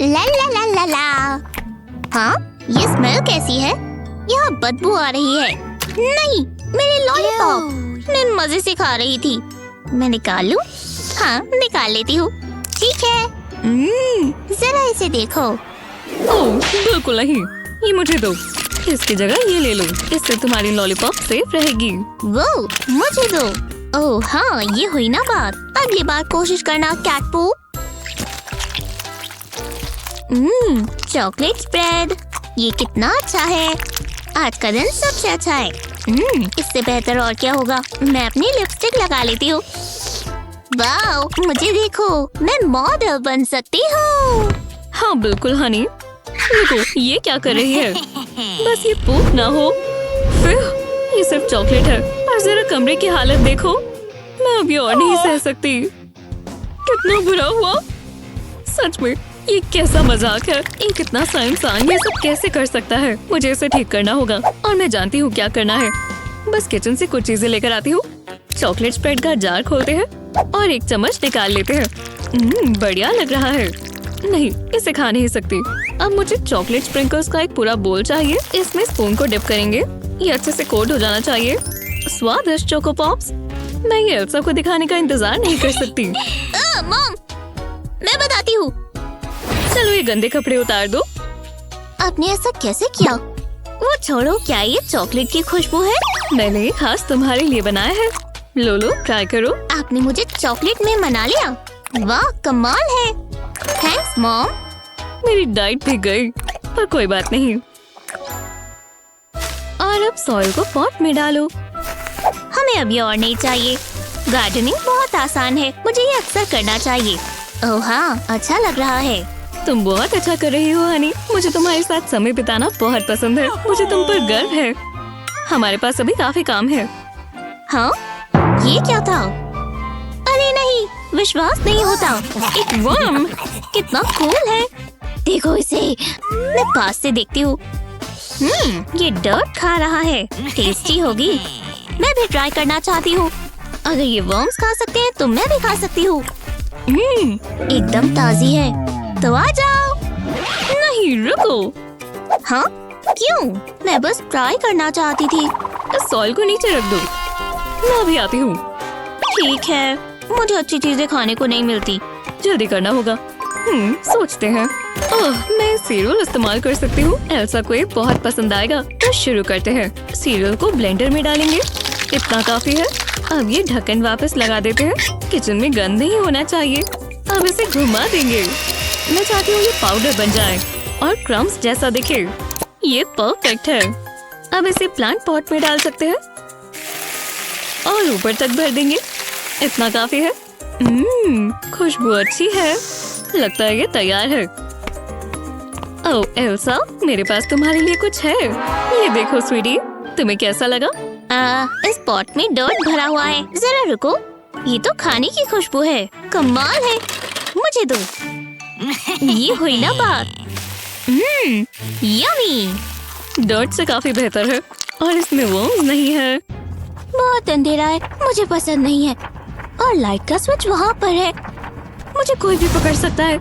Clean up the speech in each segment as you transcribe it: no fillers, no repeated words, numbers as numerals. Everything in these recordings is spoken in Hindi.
ला ला ला ला ला। हाँ, ये स्मेल कैसी है? यहाँ बदबू आ रही है। नहीं, मेरे लॉलीपॉप। मैं मजे से खा रही थी। मैं निकाल लूं? हाँ, निकाल लेती हूँ। ठीक है। जरा इसे देखो। ओह, बिल्कुल नहीं, ये मुझे दो। इसकी जगह ये ले लो, इससे तुम्हारी लॉलीपॉप सेफ रहेगी। वो मुझे दो। ओह हाँ, ये हुई ना बात। अगली बार कोशिश करना कैट पू। चॉकलेट स्प्रेड, ये कितना अच्छा है। आज का दिन सबसे अच्छा है। इससे बेहतर और क्या होगा। मैं अपनी लिपस्टिक लगा लेती हूँ। वाओ, मुझे देखो, मैं मॉडल बन सकती हूँ। हाँ बिल्कुल हनी। रुको, ये क्या कर रही है? बस ये पोप ना हो। फिर ये सिर्फ चॉकलेट है, पर जरा कमरे की हालत देखो। मैं अभी और नहीं सह सकती। कितना बुरा हुआ। सच में ये कैसा मजाक है। एक इतना सा इंसान ये सब कैसे कर सकता है? मुझे इसे ठीक करना होगा और मैं जानती हूँ क्या करना है। बस किचन से कुछ चीजें लेकर आती हूँ। चॉकलेट स्प्रेड का जार खोलते हैं और एक चम्मच निकाल लेते हैं। बढ़िया लग रहा है। नहीं, इसे खा नहीं सकती। अब मुझे चॉकलेट स्प्रिंकल्स का एक पूरा बोल चाहिए। इसमें स्पून को डिप करेंगे। ये अच्छे से कोट हो जाना चाहिए। स्वादिष्ट चोको पॉप्स। मैं ये एल्सा को दिखाने का इंतजार नहीं कर सकती। मॉम, मैं बताती हूँ। चलो ये गंदे कपड़े उतार दो। आपने ऐसा कैसे किया? वो छोड़ो, क्या ये चॉकलेट की खुशबू है? मैंने ये खास तुम्हारे लिए बनाया है। लो लो, ट्राई करो। आपने मुझे चॉकलेट में मना लिया। वाह, कमाल है। Thanks mom. मेरी डाइट भी गई, पर कोई बात नहीं। और अब सॉइल को पॉट में डालो। हमें अभी और नहीं चाहिए। गार्डनिंग बहुत आसान है, मुझे ये अक्सर करना चाहिए। ओह हाँ, अच्छा लग रहा है। तुम बहुत अच्छा कर रही हो हनी। मुझे तुम्हारे साथ समय बिताना बहुत पसंद है। मुझे तुम पर गर्व है। हमारे पास अभी काफी काम है। हाँ, ये क्या था? अरे नहीं, विश्वास नहीं होता। एक वर्म, कितना कूल है। देखो इसे। मैं पास से देखती हूँ। ये डर्ट खा रहा है। टेस्टी होगी। मैं भी ट्राई करना चाहती हूँ। अगर ये वर्म्स खा सकते हैं तो मैं भी खा सकती हूँ। एकदम ताजी है। तो आ जाओ। नहीं, रुको। हाँ, क्यों? मैं बस ट्राई करना चाहती थी। इस सॉइल को नीचे रख दो। मैं अभी आती हूँ। ठीक है, मुझे अच्छी चीजें खाने को नहीं मिलती। जल्दी करना होगा। सोचते हैं। ओह, मैं सीरियल इस्तेमाल कर सकती हूँ। एल्सा को ये बहुत पसंद आएगा। तो शुरू करते हैं। सीरियल को ब्लेंडर में डालेंगे। इतना काफी है। अब ये ढक्कन वापस लगा देते हैं। किचन में गंद नहीं होना चाहिए। अब इसे घुमा देंगे। मैं चाहती हूँ ये पाउडर बन जाए और क्रम्स जैसा दिखे। ये परफेक्ट है। अब इसे प्लांट पॉट में डाल सकते हैं और ऊपर तक भर देंगे। इतना काफी है। खुशबू अच्छी है। लगता है ये तैयार है। ओह एल्सा, मेरे पास तुम्हारे लिए कुछ है। ये देखो स्वीटी, तुम्हें कैसा लगा? इस पॉट में डर्ट भरा हुआ है। जरा रुको, ये तो खाने की खुशबू है। कमाल है। मुझे दो। ये हुई ना बात। यम्मी। डर्ट से काफी बेहतर है और इसमें वर्म्स नहीं है। बहुत अंधेरा है, मुझे पसंद नहीं है। और लाइट का स्विच वहाँ पर है। मुझे कोई भी पकड़ सकता है।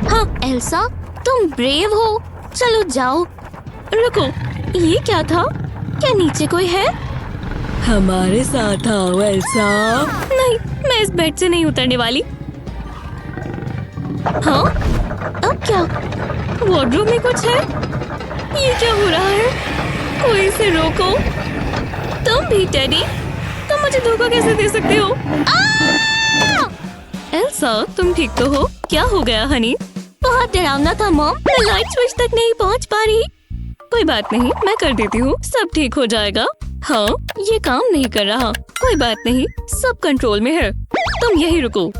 हाँ एल्सा, तुम ब्रेव हो। चलो जाओ। रुको, ये क्या था? क्या नीचे कोई है? हमारे साथ आओ एल्सा। नहीं, मैं इस बेड से नहीं उतरने वाली। हाँ, अब क्या? वार्डरोब में कुछ है। ये क्या हो रहा है? कोई इसे रोको। तुम भी टेडी, तुम मुझे धोखा कैसे दे सकते हो? एल्सा, तुम ठीक तो हो? क्या हो गया हनी? बहुत डरावना था मॉम। मैं लाइट स्विच तक नहीं पहुंच पा रही। कोई बात नहीं, मैं कर देती हूँ। सब ठीक हो जाएगा। हाँ, ये काम नहीं कर रहा। कोई बात नहीं, सब कंट्रोल में है। तुम यहीं रुको।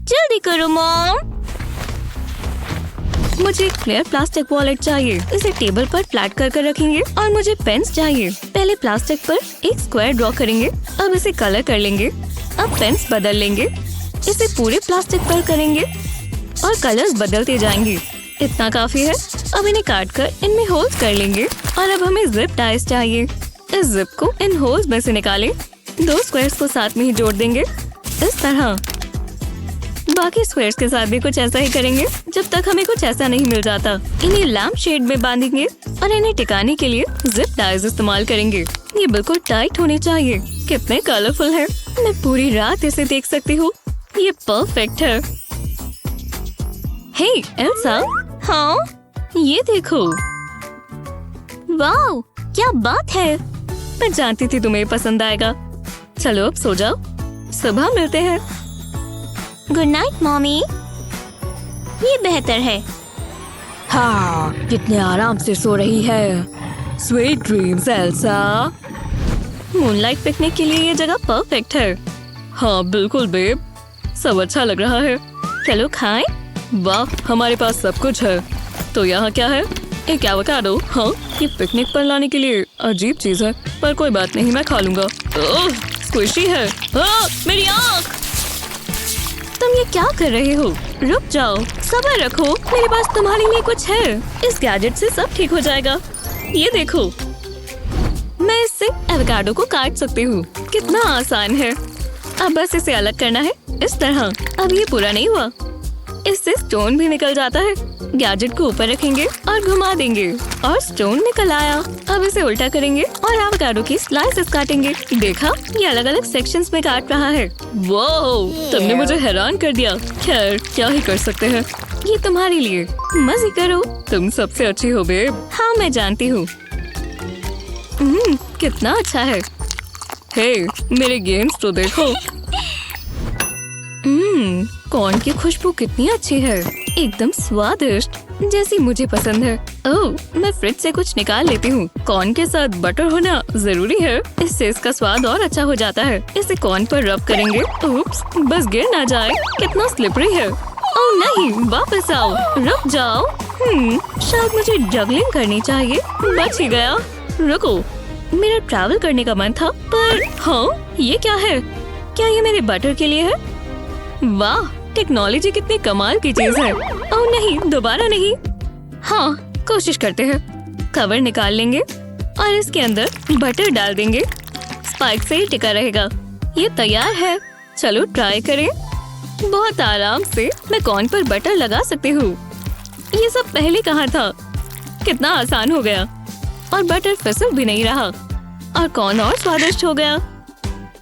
जल्दी करो मॉम। मुझे एक फ्लेयर प्लास्टिक वॉलेट चाहिए। इसे टेबल पर फ्लैट कर रखेंगे और मुझे पेन्स चाहिए। पहले प्लास्टिक पर एक स्क्वायर ड्रॉ करेंगे। अब इसे कलर कर लेंगे। अब पेन्स बदल लेंगे। इसे पूरे प्लास्टिक पर करेंगे और कलर्स बदलते जाएंगे। इतना काफी है। अब इन्हें काट कर इनमें होल्स कर लेंगे। और अब हमें जिप टाइज चाहिए। इस जिप को इन होल्स में से निकालें। दो स्क्वायर्स को साथ में ही जोड़ देंगे इस तरह। बाकी स्क्वायर्स के साथ भी कुछ ऐसा ही करेंगे जब तक हमें कुछ ऐसा नहीं मिल जाता। इन्हें लैम्प शेड में बांधेंगे और इन्हें टिकाने के लिए जिप टाइज इस्तेमाल करेंगे। ये बिल्कुल टाइट होने चाहिए। कितने कलरफुल है, मैं पूरी रात इसे देख सकती हूँ। ये परफेक्ट है। हे एल्सा, हाँ, ये देखो। वाह, क्या बात है। मैं जानती थी तुम्हें पसंद आएगा। चलो अब सो जाओ, सुबह मिलते हैं। Good night mommy. ये बेहतर है। हाँ, कितने आराम से सो रही है। Sweet dreams Elsa. Moonlight picnic के लिए ये जगह परफेक्ट है। हाँ बिल्कुल बेब, सब अच्छा लग रहा है। चलो खाएं। वाह, हमारे पास सब कुछ है। तो यहाँ क्या है? एक एवोकाडो। हाँ, ये पिकनिक पर लाने के लिए अजीब चीज है, पर कोई बात नहीं, मैं खा लूंगा। ओह, स्क्विशी है। मेरी आँख। तुम ये क्या कर रहे हो? रुक जाओ, सब्र रखो, मेरे पास तुम्हारे लिए कुछ है। इस गैजेट से सब ठीक हो जाएगा। ये देखो, मैं इससे एवोकाडो को काट सकती हूँ। कितना आसान है। अब बस इसे अलग करना है इस तरह। अब ये पूरा नहीं हुआ, इससे स्टोन भी निकल जाता है। गैजेट को ऊपर रखेंगे और घुमा देंगे और स्टोन निकल आया। अब इसे उल्टा करेंगे और एवोकाडो की स्लाइसेस काटेंगे। देखा, ये अलग अलग सेक्शंस में काट रहा है। वाओ, तुमने मुझे हैरान कर दिया। खैर, क्या ही कर सकते हैं। ये तुम्हारे लिए, मजे करो। तुम सबसे अच्छी हो बेब। हाँ मैं जानती हूँ। कितना अच्छा है। हे, मेरे गेम्स तो देखो। कॉर्न की खुशबू कितनी अच्छी है, एकदम स्वादिष्ट, जैसी मुझे पसंद है। ओह, मैं फ्रिज से कुछ निकाल लेती हूँ। कॉर्न के साथ बटर होना जरूरी है, इससे इसका स्वाद और अच्छा हो जाता है। इसे कॉर्न पर रब करेंगे। उप्स, बस गिर ना जाए, कितना स्लिपरी है। ओह नहीं, वापस आओ, रुक जाओ। शायद मुझे जगलिंग करनी चाहिए। बच ही गया। रुको, मेरा ट्रैवल करने का मन था, पर हाँ, ये क्या है? क्या ये मेरे बटर के लिए है? वाह, टेक्नोलॉजी कितनी कमाल की चीज है। ओह नहीं, दोबारा नहीं। हाँ, कोशिश करते हैं। कवर निकाल लेंगे और इसके अंदर बटर डाल देंगे। स्पाइक से ही टिका रहेगा। ये तैयार है। चलो ट्राई करें। बहुत आराम से मैं कॉर्न पर बटर लगा सकती हूँ। ये सब पहले कहाँ था? कितना आसान हो गया और बटर फिसल भी नहीं रहा और कॉर्न और स्वादिष्ट हो गया।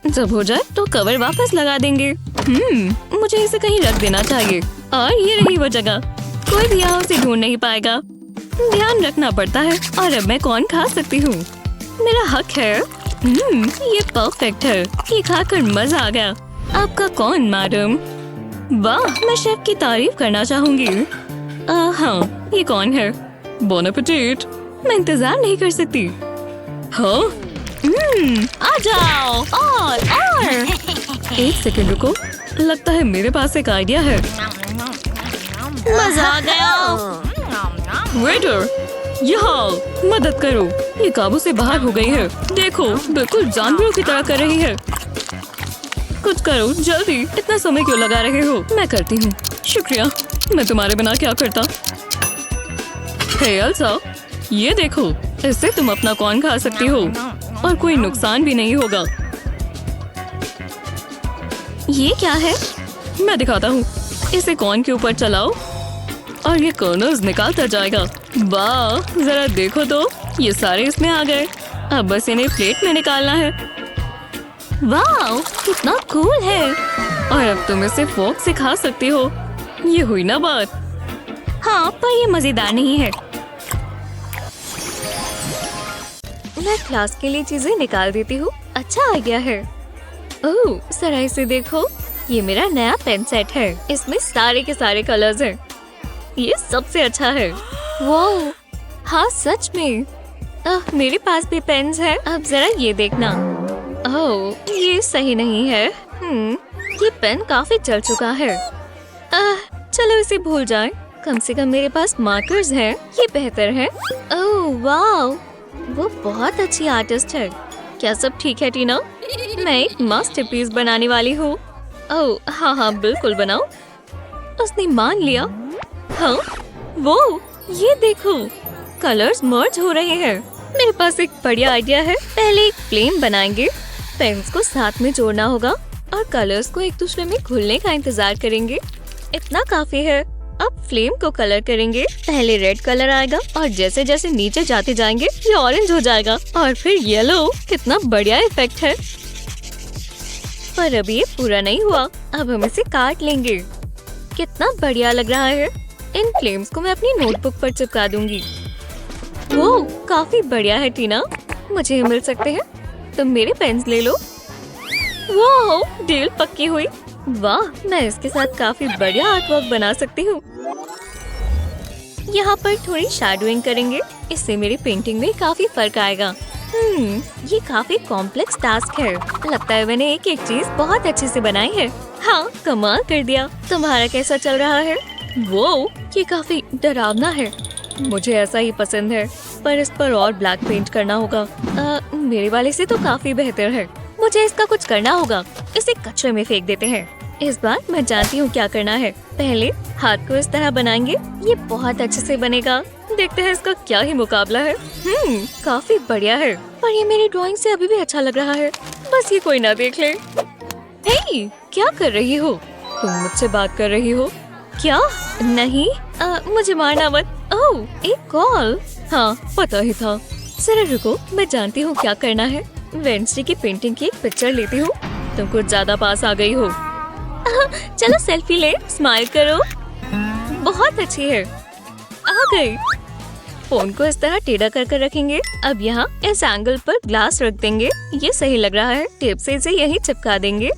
जब हो जाए तो कवर वापस लगा देंगे। मुझे इसे कहीं रख देना चाहिए। और ये रही वो जगह, कोई भी यहाँ उसे ढूंढ नहीं पाएगा। ध्यान रखना पड़ता है। और अब मैं कॉर्न खा सकती हूँ, मेरा हक है। ये परफेक्ट है। ये खाकर मजा आ गया। आपका कॉर्न मैडम। वाह, मैं शेफ की तारीफ करना चाहूंगी। हाँ, ये कौन है? Bone appétit. मैं इंतजार नहीं कर सकती। हाँ, आ जाओ। और एक सेकंड रुको, लगता है मेरे पास एक आइडिया है। मजा आ गया। वेटर, यहाँ मदद करो। ये काबू से बाहर हो गई है। देखो, बिल्कुल जानवरों की तरह कर रही है। कुछ करो जल्दी, इतना समय क्यों लगा रहे हो? मैं करती हूँ। शुक्रिया, मैं तुम्हारे बिना क्या करता। हे एल्सा, ये देखो, इससे तुम अपना कॉर्न खा सकती हो और कोई नुकसान भी नहीं होगा। ये क्या है? मैं दिखाता हूँ। इसे कॉर्न के ऊपर चलाओ और ये कर्नल्स निकालता जाएगा। वाह, जरा देखो तो, ये सारे इसमें आ गए। अब बस इन्हें प्लेट में निकालना है। वाह, कितना कूल है। और अब तुम इसे फोर्क से खा सकती हो। ये हुई ना बात? हाँ, पर ये मजेदार नहीं है। मैं क्लास के लिए चीजें निकाल देती हूँ। अच्छा आइडिया है। ओह, जरा इसे देखो, ये मेरा नया पेन सेट है। इसमें सारे के सारे कलर्स हैं। ये सबसे अच्छा है। वाह, हाँ सच में। मेरे पास भी पेन्स हैं। अब जरा ये देखना। ओह, ये सही नहीं है। ये पेन काफी जल चुका है। चलो इसे भूल जाएं। कम से कम मेरे पास मार्कर्स हैं। ये बेहतर है। ओह वाह, वो बहुत अच्छी आर्टिस्ट है। क्या सब ठीक है टीना? मैं एक मास्टरपीस बनाने वाली हूँ। ओह हाँ, बिल्कुल बनाओ। उसने मान लिया। हाँ, वो ये देखो, कलर्स मर्ज हो रहे हैं। मेरे पास एक बढ़िया आइडिया है। पहले एक फ्लेम बनाएंगे, पेन्स को साथ में जोड़ना होगा और कलर्स को एक दूसरे में घुलने का इंतजार करेंगे। इतना काफी है। अब फ्लेम को कलर करेंगे। पहले रेड कलर आएगा और जैसे जैसे नीचे जाते जाएंगे ये ऑरेंज हो जाएगा और फिर येलो। कितना बढ़िया इफेक्ट है। पर अभी ये पूरा नहीं हुआ। अब हम इसे काट लेंगे। कितना बढ़िया लग रहा है। इन फ्लेम्स को मैं अपनी नोटबुक पर चिपका दूंगी। वो काफी बढ़िया है टीना। मुझे मिल सकते हैं। तुम मेरे पेन्स ले लो। वाह, डील पक्की हुई। वाह, मैं इसके साथ काफी बढ़िया आर्टवर्क बना सकती हूँ। यहाँ पर थोड़ी शैडोइंग करेंगे। इससे मेरी पेंटिंग में काफी फर्क आएगा। ये काफी कॉम्प्लेक्स टास्क है। लगता है मैंने एक एक चीज बहुत अच्छे से बनाई है। हाँ, कमाल कर दिया। तुम्हारा कैसा चल रहा है? वो ये काफी डरावना है। मुझे ऐसा ही पसंद है, पर इस पर और ब्लैक पेंट करना होगा। मेरे वाले से तो काफी बेहतर है। मुझे इसका कुछ करना होगा। इसे कचरे में फेंक देते हैं। इस बार मैं जानती हूँ क्या करना है। पहले हाथ को इस तरह बनाएंगे। ये बहुत अच्छे से बनेगा। देखते हैं इसका क्या ही मुकाबला है। काफी बढ़िया है, पर ये मेरी ड्राइंग से अभी भी अच्छा लग रहा है। बस ये कोई ना देख ले। हे, क्या कर रही हो? तुम मुझसे बात कर रही हो क्या? नहीं, मुझे मारना मत। ओह, एक कॉल। हाँ, पता ही था। जरा रुको, मैं जानती हूँ क्या करना है। वेडनेसडे की पेंटिंग की एक पिक्चर लेती हूँ। तुम कुछ ज्यादा पास आ गई हो। चलो सेल्फी ले, स्माइल करो। बहुत अच्छी है। आ गई। फोन को इस तरह टेढ़ा कर रखेंगे। अब यहाँ इस एंगल पर ग्लास रख देंगे। ये सही लग रहा है। टेप से इसे यहीं चिपका देंगे।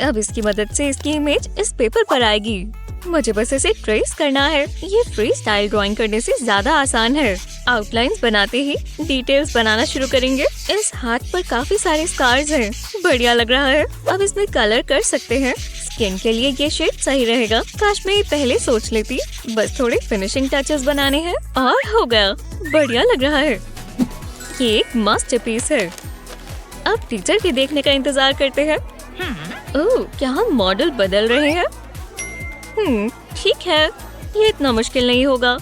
अब इसकी मदद से इसकी इमेज इस पेपर पर आएगी। मुझे बस इसे ट्रेस करना है। ये फ्री स्टाइल ड्राइंग करने से ज्यादा आसान है। आउटलाइंस बनाते ही डिटेल्स बनाना शुरू करेंगे। इस हाथ पर काफी सारे स्कार्स हैं। बढ़िया लग रहा है। अब इसमें कलर कर सकते हैं। स्किन के लिए ये शेड सही रहेगा। काश मैं ये पहले सोच लेती। बस थोड़े फिनिशिंग टचेस बनाने हैं और हो गया। बढ़िया लग रहा है। ये एक मास्टरपीस है। अब टीचर के देखने का इंतजार करते हैं। ओह, क्या हम मॉडल बदल रहे हैं? ठीक है, ये इतना मुश्किल नहीं होगा।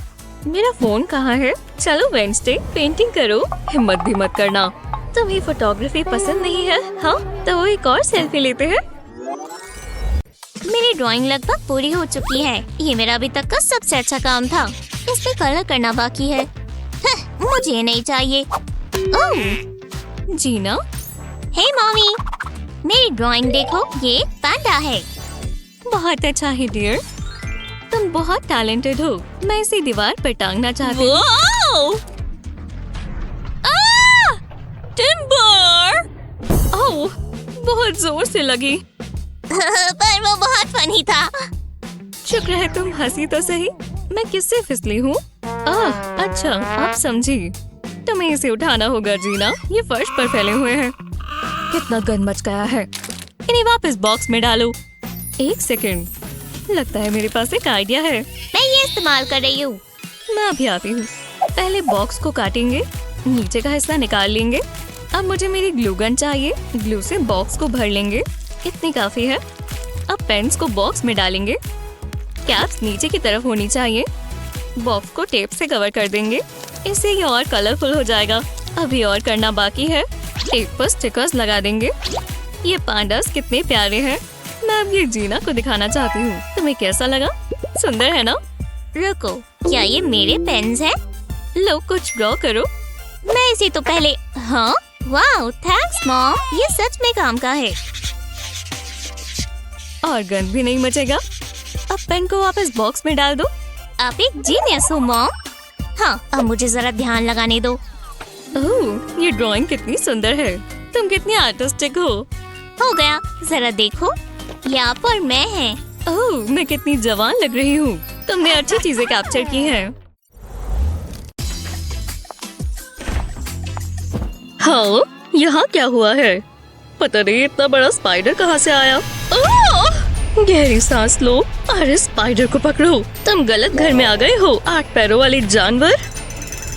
मेरा फोन कहाँ है? चलो वेडनेसडे, पेंटिंग करो। हिम्मत भी मत करना। तुम्हें फोटोग्राफी पसंद नहीं है? हाँ, तो एक और सेल्फी लेते हैं। मेरी ड्राइंग लगभग पूरी हो चुकी है। ये मेरा अभी तक का सबसे अच्छा काम था। इस पे कलर करना बाकी है। मुझे नहीं चाहिए। ओह, जीना। हे मम्मी, मेरी ड्राइंग देखो। ये एक पांडा है। बहुत अच्छा है डियर। तुम बहुत टैलेंटेड हो। मैं इसे दीवार पर टांगना चाहती हूँ। टिम्बर! ओह, बहुत जोर से लगी। पर वो बहुत फनी था। शुक्र है तुम हंसी तो सही। मैं किससे फिसली हूँ? अच्छा, अब समझी। तुम्हें इसे उठाना होगा जीना। ये फर्श पर फैले हुए हैं। कितना गंद मच गया है। इन्हें वापस बॉक्स में डालो। एक सेकंड, लगता है मेरे पास एक आइडिया है। मैं ये इस्तेमाल कर रही हूँ। मैं अभी आती हूँ। पहले बॉक्स को काटेंगे। नीचे का हिस्सा निकाल लेंगे। अब मुझे मेरी ग्लू गन चाहिए। ग्लू से बॉक्स को भर लेंगे। इतनी काफी है। अब पेन्स को बॉक्स में डालेंगे। कैप्स नीचे की तरफ होनी चाहिए। बॉक्स को टेप से कवर कर देंगे। इससे ये और कलरफुल हो जाएगा। अभी और करना बाकी है। टेप पर स्टिकर्स लगा देंगे। ये पांडास कितने प्यारे हैं। मैं अब ये जीना को दिखाना चाहती हूँ। तुम्हें कैसा लगा? सुंदर है ना? रुको, क्या ये मेरे पेन्स हैं? लो, कुछ ड्रॉ करो। मैं इसे तो पहले। हाँ, वाह, थैंक्स मॉम। ये सच में काम का है। और गंद भी नहीं मचेगा। अब पेन को वापस बॉक्स में डाल दो। आप एक जीनियस हो मॉम। हाँ, अब मुझे जरा ध्यान लगाने दो। ओह, ये ड्राइंग कितनी सुंदर है। तुम कितनी आर्टिस्टिक हो गया। जरा देखो, ये आप और मैं हैं। ओह, मैं कितनी जवान लग रही हूँ। तुमने अच्छी चीजें कैप्चर की हैं। हाँ, यहाँ क्या हुआ है? पता नहीं इतना बड़ा स्पाइडर कहाँ से आया। गहरी सांस लो और इस स्पाइडर को पकड़ो। तुम गलत घर में आ गए हो, 8 पैरों वाले जानवर।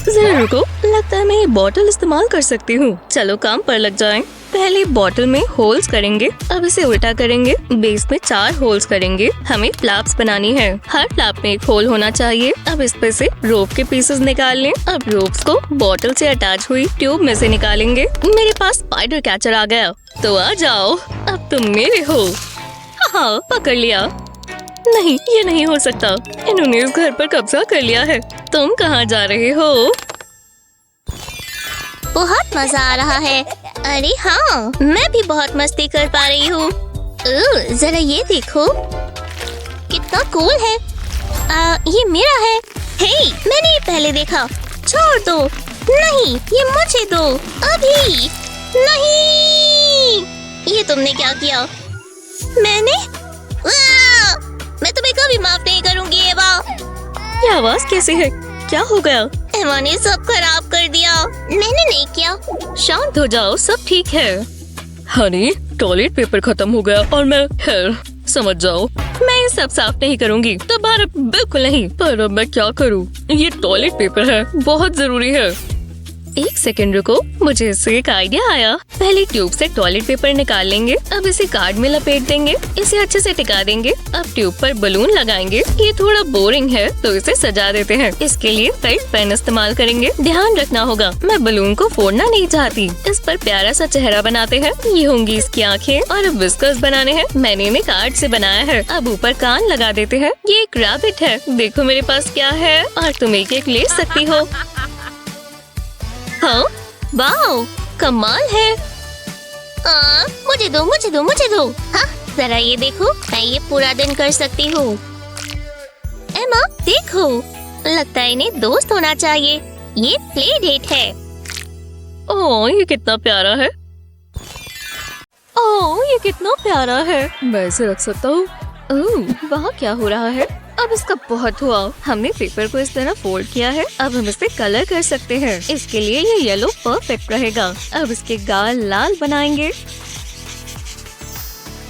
जरा रुको, लगता है मैं ये बॉटल इस्तेमाल कर सकती हूँ। चलो काम पर लग जाएं। पहले बॉटल में होल्स करेंगे। अब इसे उल्टा करेंगे। बेस में 4 होल्स करेंगे। हमें फ्लैप्स बनानी है। हर फ्लैप में एक होल होना चाहिए। अब इस पे से रोप के पीसेस निकाल लें। अब रोप्स को बॉटल से अटैच हुई ट्यूब में से निकालेंगे। मेरे पास स्पाइडर कैचर आ गया, तो आ जाओ। अब तुम मेरे हो। हाँ, पकड़ लिया। नहीं, ये नहीं हो सकता। इन्होंने इस घर पर कब्जा कर लिया है। तुम कहाँ जा रहे हो? बहुत मजा आ रहा है। अरे हाँ, मैं भी बहुत मस्ती कर पा रही हूँ। जरा ये देखो, कितना कूल है। ये मेरा है। हे, मैंने ये पहले देखा। छोड़ दो। नहीं, ये मुझे दो अभी। नहीं, ये तुमने क्या किया? मैंने? मैं तुम्हें कभी माफ नहीं करूँगी एवा। ये आवाज कैसी है? क्या हो गया? एवा ने सब खराब कर दिया। मैंने नहीं किया। शांत हो जाओ, सब ठीक है। हनी, टॉयलेट पेपर खत्म हो गया और मैं समझ जाओ, मैं ये सब साफ नहीं करूंगी। दोबारा बिल्कुल नहीं। पर अब मैं क्या करूं? ये टॉयलेट पेपर है, बहुत जरूरी है। एक सेकंड रुको, मुझे इससे एक आइडिया आया। पहले ट्यूब से टॉयलेट पेपर निकाल लेंगे। अब इसे कार्ड में लपेट देंगे। इसे अच्छे से टिका देंगे। अब ट्यूब पर बलून लगाएंगे। ये थोड़ा बोरिंग है तो इसे सजा देते हैं। इसके लिए फेल्ट पेन इस्तेमाल करेंगे। ध्यान रखना होगा, मैं बलून को फोड़ना नहीं चाहती। इस पर प्यारा सा चेहरा बनाते हैं। ये होंगी इसकी आँखें और अब विस्कर्स बनाने हैं। मैंने इन्हें कार्ड से बनाया है। अब ऊपर कान लगा देते हैं। ये एक रैबिट है। देखो मेरे पास क्या है और तुम एक ले सकती हो। हाँ, वाओ, कमाल है। मुझे दो, मुझे दो, मुझे दो। हाँ, जरा ये देखो, मैं ये पूरा दिन कर सकती हूँ। एमा, देखो, लगता है इन्हें दोस्त होना चाहिए। ये प्ले डेट है। ओह, ये कितना प्यारा है। ओह, ये कितना प्यारा है। मैं इसे रख सकता हूँ। ओह, वहाँ क्या हो रहा है? अब इसका बहुत हुआ। हमने पेपर को इस तरह फोल्ड किया है। अब हम इसे कलर कर सकते हैं। इसके लिए ये येलो परफेक्ट रहेगा। अब इसके गाल लाल बनाएंगे।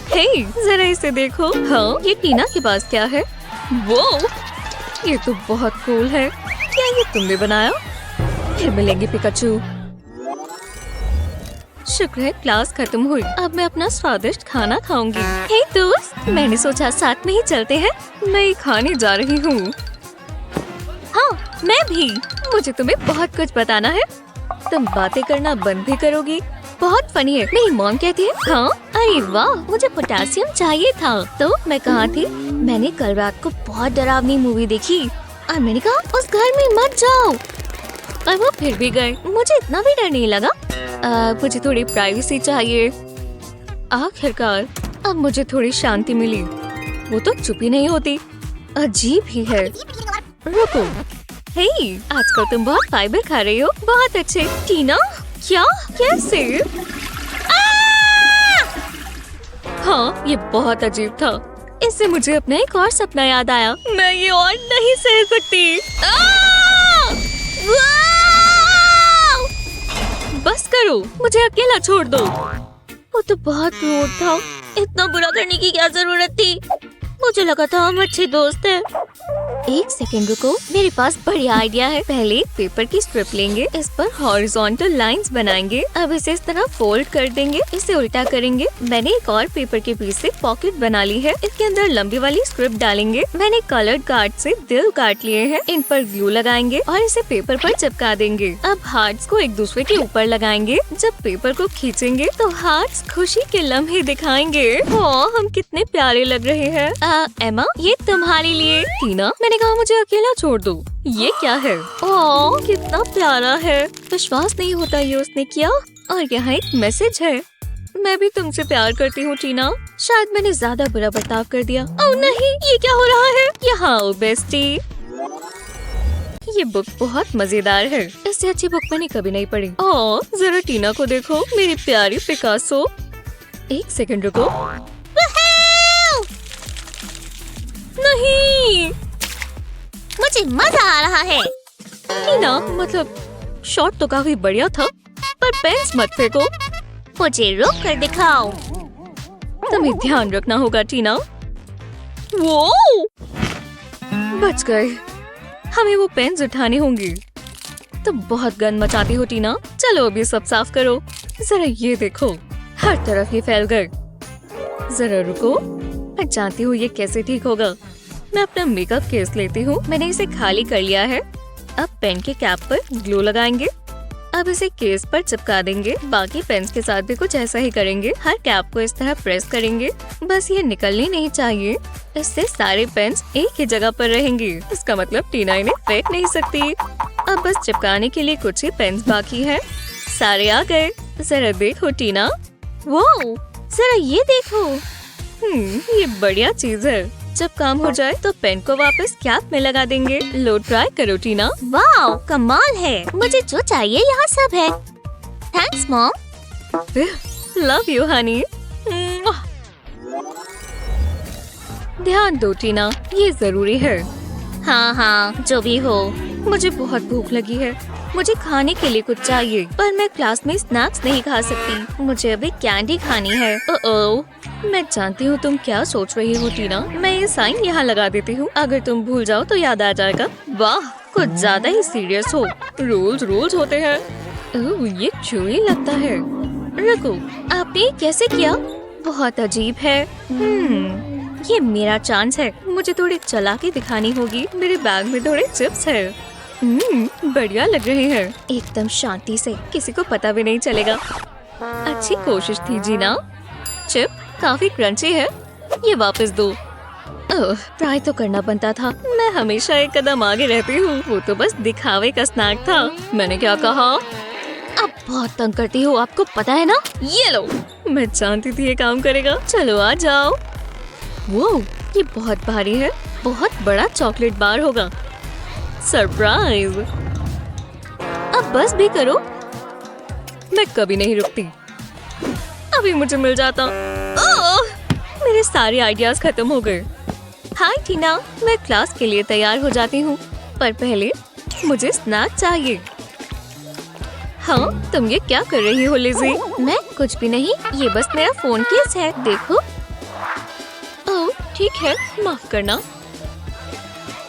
हे, जरा इसे देखो। हाँ, ये टीना के पास क्या है? वो, ये तो बहुत कूल है। क्या ये तुमने बनाया? फिर मिलेंगे पिकाचू। शुक्र है क्लास खत्म हुई। अब मैं अपना स्वादिष्ट खाना खाऊंगी। हे दोस्त, मैंने सोचा साथ में ही चलते हैं। मैं खाने जा रही हूँ। हाँ, मैं भी। मुझे तुम्हें बहुत कुछ बताना है। तुम बातें करना बंद भी करोगी? बहुत फनी है। मेरी मॉम कहती है। हाँ, अरे वाह, मुझे पोटेशियम चाहिए था। तो मैं कहाँ थी? मैंने कल रात को बहुत डरावनी मूवी देखी और मैंने कहा उस घर में मत जाओ। और वो फिर भी गए। मुझे इतना भी डर नहीं लगा। मुझे थोड़ी प्राइवेसी चाहिए। आखिरकार अब मुझे थोड़ी शांति मिली। वो तो चुप ही नहीं होती। अजीब ही है। रुको, हे, आजकल तुम बहुत फाइबर खा रही हो। बहुत अच्छे। टीना, क्या? कैसे? हाँ, ये बहुत अजीब था। इससे मुझे अपना एक और सपना याद आया। मैं ये और नहीं सह सकती। बस करो, मुझे अकेला छोड़ दो। वो तो बहुत क्रूर था। इतना बुरा करने की क्या जरूरत थी? मुझे लगा था हम अच्छे दोस्त हैं। एक सेकंड रुको, मेरे पास बढ़िया आइडिया है। पहले एक पेपर की स्ट्रिप लेंगे। इस पर हॉरिजॉन्टल लाइंस बनाएंगे। अब इसे इस तरह फोल्ड कर देंगे। इसे उल्टा करेंगे। मैंने एक और पेपर के पीस से पॉकेट बना ली है। इसके अंदर लंबी वाली स्ट्रिप डालेंगे। मैंने कलर्ड कार्ड से दिल काट लिए हैं। इन पर ग्लू लगाएंगे और इसे पेपर पर चिपका देंगे। अब हार्ट्स को एक दूसरे के ऊपर लगाएंगे। जब पेपर को खींचेंगे तो हार्ट्स खुशी के लम्हे दिखाएंगे। ओह, हम कितने प्यारे लग रहे हैं। एमा, ये तुम्हारे लिए। टीना, मैंने कहा मुझे अकेला छोड़ दो। ये क्या है? ओह, कितना प्यारा है। विश्वास नहीं होता ये उसने किया। और यहाँ एक मैसेज है। मैं भी तुमसे प्यार करती हूँ टीना। शायद मैंने ज्यादा बुरा बर्ताव कर दिया। ओह नहीं, ये क्या हो रहा है? यहाँ आओ बेस्टी। ये बुक बहुत मजेदार है। इससे अच्छी बुक मैंने कभी नहीं पढ़ी। ओह, जरा टीना को देखो, मेरी प्यारी पिकासो। एक सेकंड रुको। नहीं, मुझे मजा आ रहा है। टीना, मतलब शॉट तो काफी बढ़िया था, पर पेन्स मत फेंको। मुझे रोक कर दिखाओ। तुम्हें ध्यान रखना होगा टीना। वो बच गए। हमें वो पेन्स उठाने होंगे। तुम बहुत गंद मचाती हो टीना। चलो अभी सब साफ करो। जरा ये देखो, हर तरफ ये फैल गए। जरा रुको, मैं जानती हूँ ये कैसे ठीक होगा। मैं अपना मेकअप केस लेती हूँ। मैंने इसे खाली कर लिया है। अब पेन के कैप पर ग्लू लगाएंगे। अब इसे केस पर चिपका देंगे। बाकी पेन्स के साथ भी कुछ ऐसा ही करेंगे। हर कैप को इस तरह प्रेस करेंगे। बस ये निकलनी नहीं चाहिए। इससे सारे पेन्स एक ही जगह पर रहेंगे। इसका मतलब टीना इन्हें फेंक नहीं सकती। अब बस चिपकाने के लिए कुछ ही पेन्स बाकी है। सारे आ गए। जरा देखो टीना। वो जरा ये देखो। ये बढ़िया चीज है। जब काम हो जाए तो पेन को वापस कैप में लगा देंगे। लो ट्राई करो टीना। वाह कमाल है। मुझे जो चाहिए यहाँ सब है। Thanks mom. Love you Honey. ध्यान दो टीना, ये जरूरी है। हाँ जो भी हो। मुझे बहुत भूख लगी है। मुझे खाने के लिए कुछ चाहिए, पर मैं क्लास में स्नैक्स नहीं खा सकती। मुझे अभी कैंडी खानी है। ओह, मैं जानती हूँ तुम क्या सोच रही हो टीना। मैं ये साइन यहाँ लगा देती हूँ। अगर तुम भूल जाओ तो याद आ जाएगा। वाह, कुछ ज्यादा ही सीरियस हो। रूल्स होते हैं। ओह, ये चूड़ी लगता है। रुको, आपने कैसे किया? बहुत अजीब है। ये मेरा चांस है। मुझे थोड़ी चालाकी दिखानी होगी। मेरे बैग में थोड़े चिप्स है। बढ़िया लग रहे हैं। एकदम शांति से, किसी को पता भी नहीं चलेगा। अच्छी कोशिश थी जीना। चिप काफी क्रंची है। ये वापस दो। ट्राई तो करना बनता था। मैं हमेशा एक कदम आगे रहती हूँ। वो तो बस दिखावे का स्नैक था। मैंने क्या कहा? अब बहुत तंग करती हो, आपको पता है ना। ये लो। मैं जानती थी ये काम करेगा। चलो आ जाओ। वो ये बहुत भारी है। बहुत बड़ा चॉकलेट बार होगा। सरप्राइज। अब बस भी करो। मैं कभी नहीं रुकती। अभी मुझे मिल जाता। मेरे सारे आइडियाज खत्म हो गए। हाय टीना, मैं क्लास के लिए तैयार हो जाती हूँ, पर पहले मुझे स्नैक चाहिए। हाँ, तुम ये क्या कर रही हो लिज़ी? मैं कुछ भी नहीं। ये बस मेरा फोन केस है, देखो। ओह, ठीक है, माफ करना।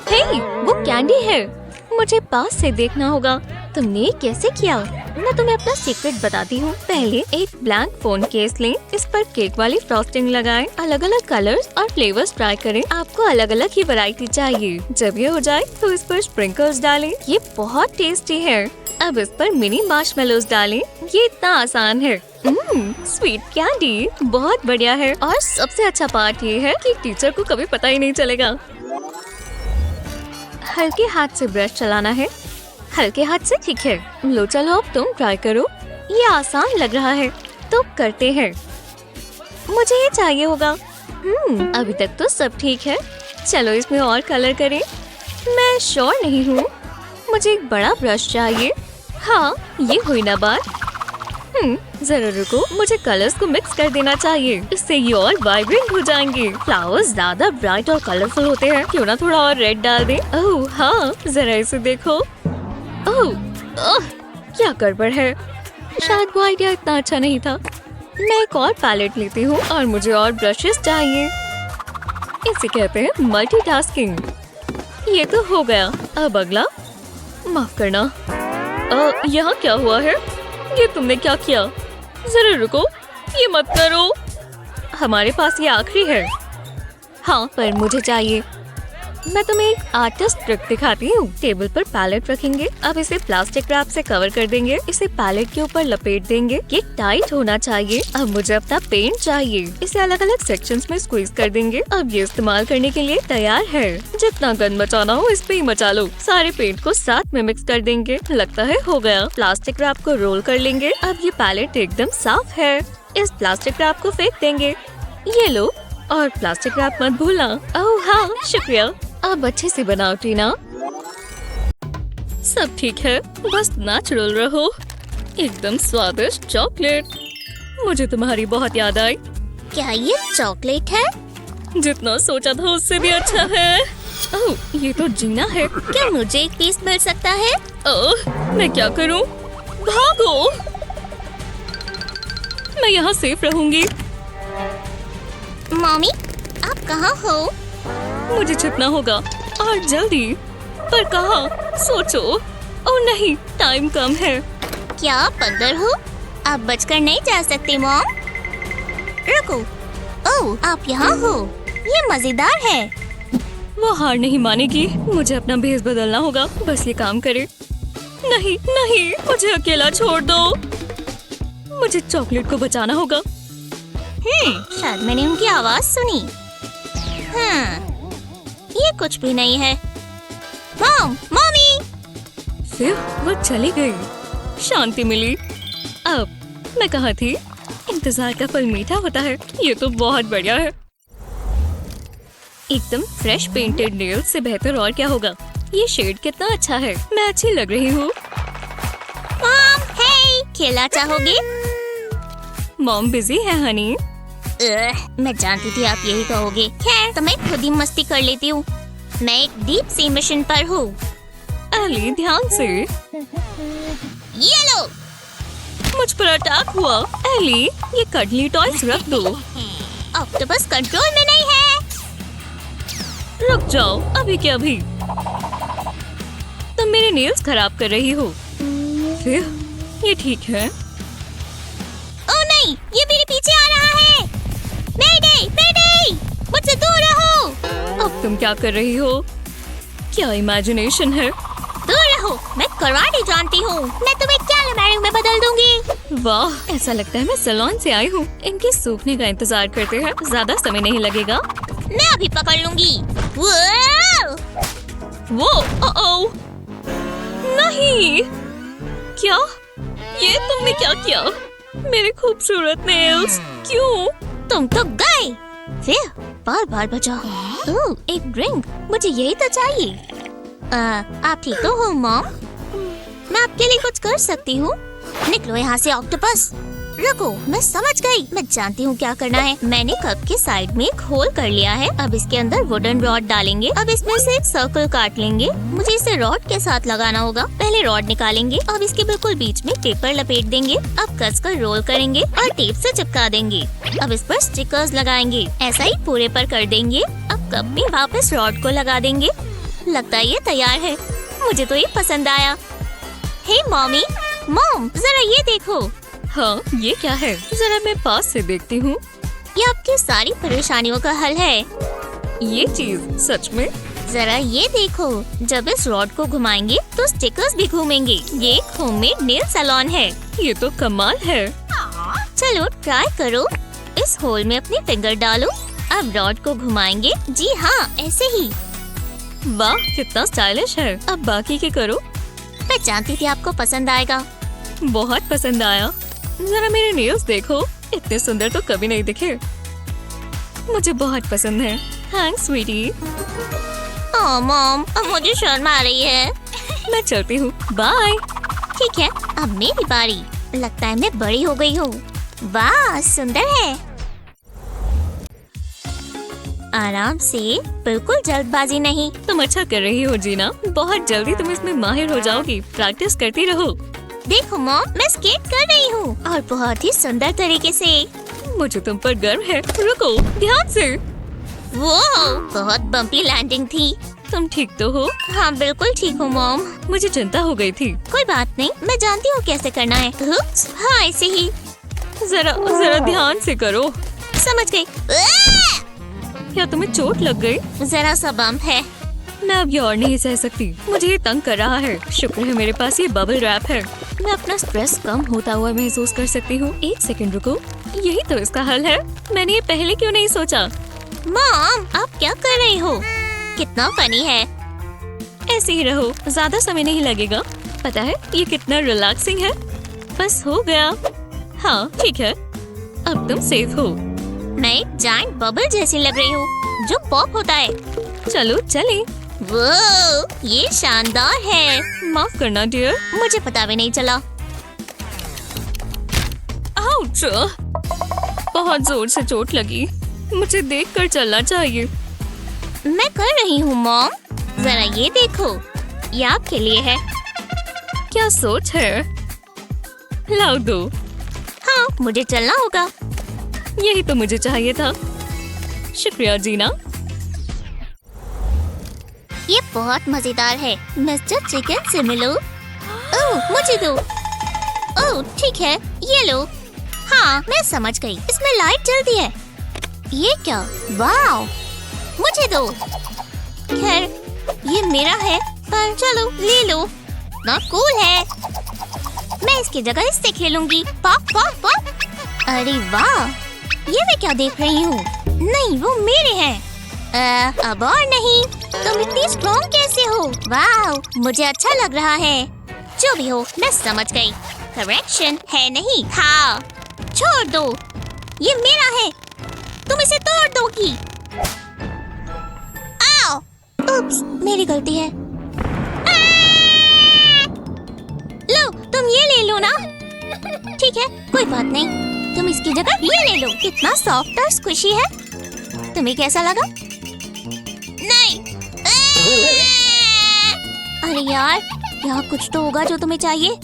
हे, वो कैंडी है। मुझे पास से देखना होगा। तुमने कैसे किया? मैं तुम्हें अपना सीक्रेट बताती हूँ। पहले एक ब्लैंक फोन केस लें। इस पर केक वाली फ्रॉस्टिंग लगाएं। अलग अलग कलर्स और फ्लेवर्स ट्राई करें। आपको अलग अलग ही वैरायटी चाहिए। जब ये हो जाए तो इस पर स्प्रिंकल्स डालें। ये बहुत टेस्टी है। अब इस पर मिनी मार्शमेलोज डालें। ये इतना आसान है। स्वीट कैंडी बहुत बढ़िया है। और सबसे अच्छा पार्ट ये है कि टीचर को कभी पता ही नहीं चलेगा। हल्के हाथ से ब्रश चलाना है। हल्के हाथ से, ठीक है। लो चलो, अब तुम ट्राई करो। ये आसान लग रहा है, तो करते हैं। मुझे ये चाहिए होगा। अभी तक तो सब ठीक है। चलो इसमें और कलर करें। मैं श्योर नहीं हूँ। मुझे एक बड़ा ब्रश चाहिए। हाँ, ये हुई ना बात। जरा रुको, मुझे कलर्स को मिक्स कर देना चाहिए। इससे ये और वाइब्रेंट हो जाएंगे। फ्लावर्स ज्यादा ब्राइट और कलरफुल होते हैं। क्यों ना थोड़ा और रेड डाल दे। ओह हाँ, जरा इसे देखो। ओह, क्या गड़बड़ है। शायद वो आइडिया इतना अच्छा नहीं था। मैं एक और पैलेट लेती हूँ और मुझे और ब्रशेस चाहिए। इसे कहते हैं मल्टीटास्किंग। ये तो हो गया। अब अगला। माफ करना। यहाँ क्या हुआ है? ये तुमने क्या किया? जरा रुको, ये मत करो। हमारे पास ये आखिरी है। हाँ, पर मुझे चाहिए। मैं तुम्हें एक आर्टिस्ट ट्रिक दिखाती हूँ। टेबल पर पैलेट रखेंगे। अब इसे प्लास्टिक रैप से कवर कर देंगे। इसे पैलेट के ऊपर लपेट देंगे। ये टाइट होना चाहिए। अब मुझे अपना पेंट चाहिए। इसे अलग अलग सेक्शंस में स्क्वीज कर देंगे। अब ये इस्तेमाल करने के लिए तैयार है। जितना गंद मचाना हो इस पे ही मचा लो। सारे पेंट को साथ में मिक्स कर देंगे। लगता है हो गया। प्लास्टिक रैप को रोल कर लेंगे। अब ये पैलेट एकदम साफ है। इस प्लास्टिक रैप को फेंक देंगे। ये लो, और प्लास्टिक रैप मत भूलना। ओह हाँ, शुक्रिया। अब अच्छे से बनाओ टीना। सब ठीक है, बस नेचुरल रहो। एकदम स्वादिष्ट चॉकलेट। मुझे तुम्हारी बहुत याद आई। क्या ये चॉकलेट है? जितना सोचा था उससे भी अच्छा है। ओह, ये तो जीना है। क्या मुझे एक पीस मिल सकता है? ओह, मैं क्या करूं? भागो। मैं यहाँ सेफ रहूंगी। मम्मी, आप कहाँ हो? मुझे छिपना होगा, और जल्दी। पर कहाँ? सोचो। ओह नहीं, टाइम कम है। क्या आप अंदर हो? आप बचकर नहीं जा सकते मॉम। रुको। ओह, आप यहाँ हो। ये मजेदार है। वो हार नहीं मानेगी। मुझे अपना भेस बदलना होगा। बस ये काम करे। नहीं नहीं, मुझे अकेला छोड़ दो। मुझे चॉकलेट को बचाना होगा। शायद मैंने उनकी आवाज सुनी। ये कुछ भी नहीं है। मम्मी। फिर वो चली गई। शांति मिली। अब मैं कहाँ थी? इंतजार का फल मीठा होता है। ये तो बहुत बढ़िया है। एकदम फ्रेश पेंटेड नेल से बेहतर और क्या होगा। ये शेड कितना अच्छा है। मैं अच्छी लग रही हूँ। मॉम, हे, खेलना चाहोगे? मॉम बिजी है हनी। मैं जानती थी आप यही कहोगे। खैर, तो मैं खुद ही मस्ती कर लेती हूँ। मैं एक डीप सी मिशन पर हूँ। एली ध्यान से। ये लो। मुझ पर अटैक हुआ। एली, ये कडली टॉयज रख दो। ऑक्टोपस कंट्रोल में नहीं है। रुक जाओ, अभी के अभी। तुम मेरे नेल्स खराब कर रही हो। फिर ये ठीक है। ओह नहीं, ये मेरे पीछे आ रहा है। मेडे, मेडे, मुझसे दूर रहो। अब तुम क्या कर रही हो? क्या इमेजिनेशन है? दूर रहो, मैं कराटे जानती हूँ। मैं तुम्हें कैलामैरी में बदल दूंगी। वाह, ऐसा लगता है मैं सैलून से आई हूँ। इनके सूखने का इंतजार करते हैं। ज्यादा समय नहीं लगेगा। मैं अभी पकड़ लूंगी। वो ओ नहीं। क्या? ये तुमने क्या किया? मेरे खूबसूरत नेल्स क्यों? तुम तो गए। फिर बार बार बचाओ। ओह, एक ड्रिंक। मुझे यही तो चाहिए। आप ठीक तो हो मॉम? मैं आपके लिए कुछ कर सकती हूँ। निकलो यहाँ से ऑक्टोपस। रुको, मैं समझ गई। मैं जानती हूँ क्या करना है। मैंने कप के साइड में एक होल कर लिया है। अब इसके अंदर वुडन रॉड डालेंगे। अब इसमें से एक सर्कल काट लेंगे। मुझे इसे रॉड के साथ लगाना होगा। पहले रॉड निकालेंगे। अब इसके बिल्कुल बीच में पेपर लपेट देंगे। अब कसकर रोल करेंगे और टेप से चिपका देंगे। अब इस पर स्टिकर्स लगाएंगे। ऐसा ही पूरे पर कर देंगे। अब कप में वापस रॉड को लगा देंगे। लगता है ये तैयार है। मुझे तो ये पसंद आया। हे मॉमी, मॉम, जरा ये देखो। हाँ, ये क्या है? जरा मैं पास से देखती हूँ। ये आपकी सारी परेशानियों का हल है। ये चीज सच में? जरा ये देखो, जब इस रॉड को घुमाएंगे तो स्टिकर्स भी घूमेंगे। ये एक होममेड नेल सैलून है। ये तो कमाल है। चलो ट्राई करो। इस होल में अपनी फिंगर डालो। अब रॉड को घुमाएंगे। जी हाँ, ऐसे ही। वाह, कितना स्टाइलिश है। अब बाकी के करो। मैं जानती थी आपको पसंद आएगा। बहुत पसंद आया। जरा मेरे नेल्स देखो, इतने सुंदर तो कभी नहीं दिखे। मुझे बहुत पसंद है। थैंक्स स्वीटी। ओह मॉम, अब मुझे शर्म आ रही है। मैं चलती हूँ। बाय। ठीक है, अब मेरी बारी। लगता है मैं बड़ी हो गई हूँ। वाह, सुंदर है। आराम से, बिल्कुल जल्दबाजी नहीं। तुम अच्छा कर रही हो जीना। बहुत जल्दी तुम इसमें माहिर हो जाओगी। प्रैक्टिस करती रहो। देखो मॉम, मैं स्केट कर रही हूँ और बहुत ही सुंदर तरीके से। मुझे तुम पर गर्व है। रुको, ध्यान से। वो बहुत बम्पी लैंडिंग थी। तुम ठीक तो हो? हाँ, बिल्कुल ठीक हूँ मॉम। मुझे चिंता हो गई थी। कोई बात नहीं, मैं जानती हूँ कैसे करना है। हाँ, ऐसे ही। जरा जरा ध्यान से करो। समझ गई। क्या तुम्हें चोट लग गई? जरा सा बम्प है। मैं अब ये और नहीं सह सकती। मुझे ये तंग कर रहा है। शुक्र है मेरे पास ये बबल रैप है। मैं अपना स्ट्रेस कम होता हुआ महसूस कर सकती हूँ। एक सेकंड रुको, यही तो इसका हल है। मैंने ये पहले क्यों नहीं सोचा? मॉम, आप क्या कर रही हो? कितना फनी है। ऐसे ही रहो, ज्यादा समय नहीं लगेगा। पता है ये कितना रिलैक्सिंग है। बस हो गया। हाँ ठीक है, अब तुम सेफ हो। मैं एक जायंट बबल जैसी लग रही हूँ जो पॉप होता है। चलो चले। वो ये शानदार है। माफ करना डियर, मुझे पता भी नहीं चला। आउच! बहुत जोर से चोट लगी। मुझे देखकर चलना चाहिए। मैं कर रही हूँ मॉम, जरा ये देखो। ये आपके लिए है। क्या सोच है? लाओ दो। हाँ, मुझे चलना होगा। यही तो मुझे चाहिए था। शुक्रिया जीना। ये बहुत मजेदार है। मिस्टर चिकन से मिलो। ओह, मुझे दो। ओह ठीक है, ये लो। हाँ, मैं समझ गई। इसमें लाइट जलती है। ये क्या? वाव, मुझे दो। खैर, ये मेरा है, पर चलो ले लो। कितना कूल है। मैं इसकी जगह इससे खेलूंगी। Pop pop pop. अरे वाह, ये मैं क्या देख रही हूँ? नहीं, वो मेरे हैं। अब और नहीं। तुम इतनी स्ट्रॉन्ग कैसे हो? वाह, मुझे अच्छा लग रहा है। जो भी हो, मैं समझ गई। करेक्शन है नहीं, खाओ। छोड़ दो, ये मेरा है। तुम इसे तोड़ दोगी। आओ। उप्स, मेरी गलती है। लो, तुम ये ले लो ना। ठीक है, कोई बात नहीं। तुम इसकी जगह ये ले लो। कितना सॉफ्ट और स्क्विशी है। तुम्हें कैसा लगा? नहीं। अरे यार, यहाँ कुछ तो होगा जो तुम्हें चाहिए।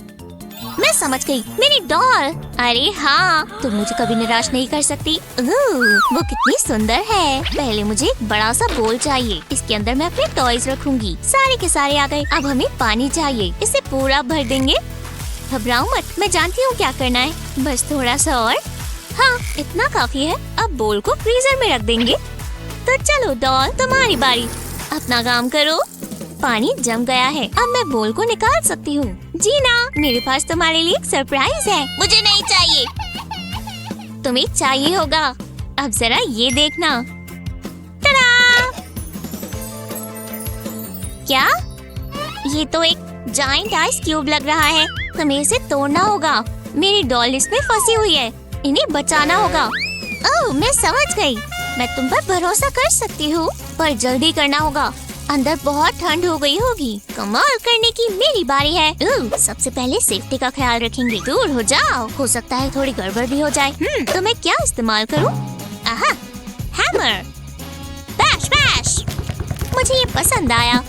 मैं समझ गई, मेरी डॉल। अरे हाँ, तुम मुझे कभी निराश नहीं कर सकती। वो कितनी सुंदर है। पहले मुझे एक बड़ा सा बोल चाहिए। इसके अंदर मैं अपने टॉयज रखूंगी। सारे के सारे आ गए। अब हमें पानी चाहिए। इसे पूरा भर देंगे। घबराओ मत, मैं जानती हूँ क्या करना है। बस थोड़ा सा और। हाँ, इतना काफी है। अब बोल को फ्रीजर में रख देंगे। तो चलो डॉल, तुम्हारी बारी। अपना काम करो। पानी जम गया है। अब मैं बोल को निकाल सकती हूँ। जीना, मेरे पास तुम्हारे लिए एक सरप्राइज है। मुझे नहीं चाहिए। तुम्हें चाहिए होगा। अब जरा ये देखना। टडा! क्या? ये तो एक जायंट आइस क्यूब लग रहा है। तुम्हें इसे तोड़ना होगा। मेरी डॉल इसमें फंसी हुई है। इन्हें बचाना होगा। ओह, मैं समझ गई। मैं तुम पर भरोसा कर सकती हूँ, पर जल्दी करना होगा। अंदर बहुत ठंड हो गई होगी। कमाल करने की मेरी बारी है। सबसे पहले सेफ्टी का ख्याल रखेंगे। दूर हो जाओ, हो सकता है थोड़ी गड़बड़ भी हो जाए। तो मैं क्या इस्तेमाल करूँ? आहा, हैमर। Bash bash. मुझे ये पसंद आया।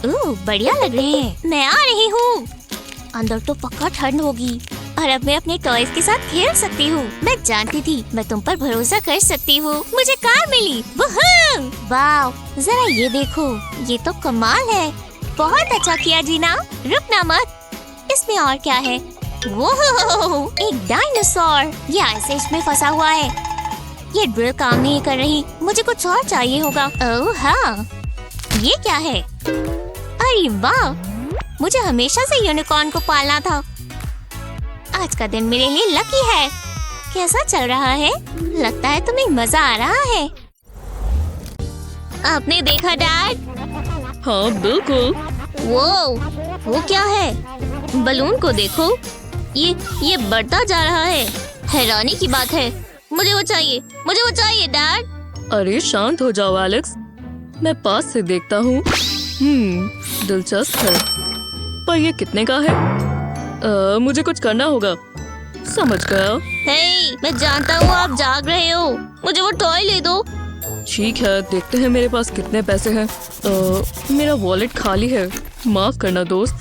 बढ़िया लग रहे हैं। मैं आ रही हूँ। अंदर तो पक्का ठंड होगी और अब मैं अपने टॉयज के साथ खेल सकती हूँ। मैं जानती थी, मैं तुम पर भरोसा कर सकती हूँ। मुझे कार मिली। वाह, जरा ये देखो, ये तो कमाल है। बहुत अच्छा किया जीना। रुकना मत। इसमें और क्या है? वो एक डायनासोर। ये ऐसे इसमें फंसा हुआ है। ये ड्रिल काम नहीं कर रही। मुझे कुछ और चाहिए होगा। ओह हाँ, ये क्या है? अरे वाह, मुझे हमेशा से यूनिकॉर्न को पालना था। आज का दिन मेरे लिए लकी है। कैसा चल रहा है? लगता है तुम्हें मजा आ रहा है। आपने देखा डैड? हाँ बिल्कुल। वो क्या है? बलून को देखो, ये बढ़ता जा रहा है। हैरानी की बात है। मुझे वो चाहिए डैड। अरे शांत हो जाओ एलेक्स, मैं पास से देखता हूँ। दिलचस्प है, पर ये कितने का है? मुझे कुछ करना होगा। समझ गया। हे, मैं जानता हूँ आप जाग रहे हो। मुझे वो टॉय ले दो। ठीक है, देखते हैं मेरे पास कितने पैसे हैं। मेरा वॉलेट खाली है। माफ करना दोस्त।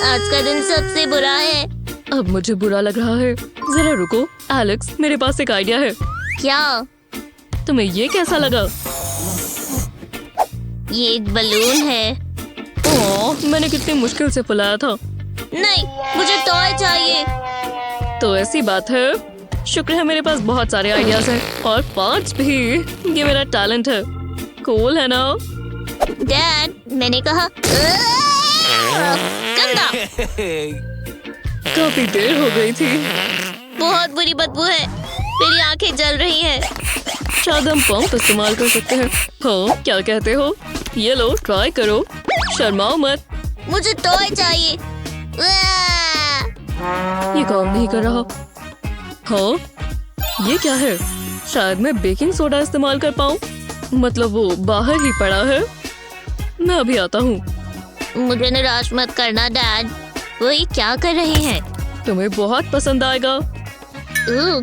आज का दिन सबसे बुरा है। अब मुझे बुरा लग रहा है। जरा रुको एलेक्स, मेरे पास एक आइडिया है। क्या? तुम्हें ये कैसा लगा? ये एक बलून है। मैंने कितनी मुश्किल से फुलाया था। नहीं, मुझे टॉय चाहिए। तो ऐसी बात है। शुक्र है मेरे पास बहुत सारे आइडियाज हैं और 5 भी। ये मेरा टैलेंट है। कूल है ना? डैड, मैंने कहा गंदा। काफी देर हो गई थी। बहुत बुरी बदबू है। मेरी आंखें जल रही हैं। शायद हम पंप इस्तेमाल कर सकते हैं। हाँ, क्या कहते हो? ये लो, ट्राई करो। शर्माओ मत। मुझे टॉय चाहिए। ये काम नहीं कर रहा। हाँ, ये क्या है? शायद मैं बेकिंग सोडा इस्तेमाल कर पाऊँ। मतलब वो बाहर ही पड़ा है। मैं अभी आता हूँ। मुझे निराश मत करना डैड। वो ये क्या कर रहे हैं? तुम्हें बहुत पसंद आएगा।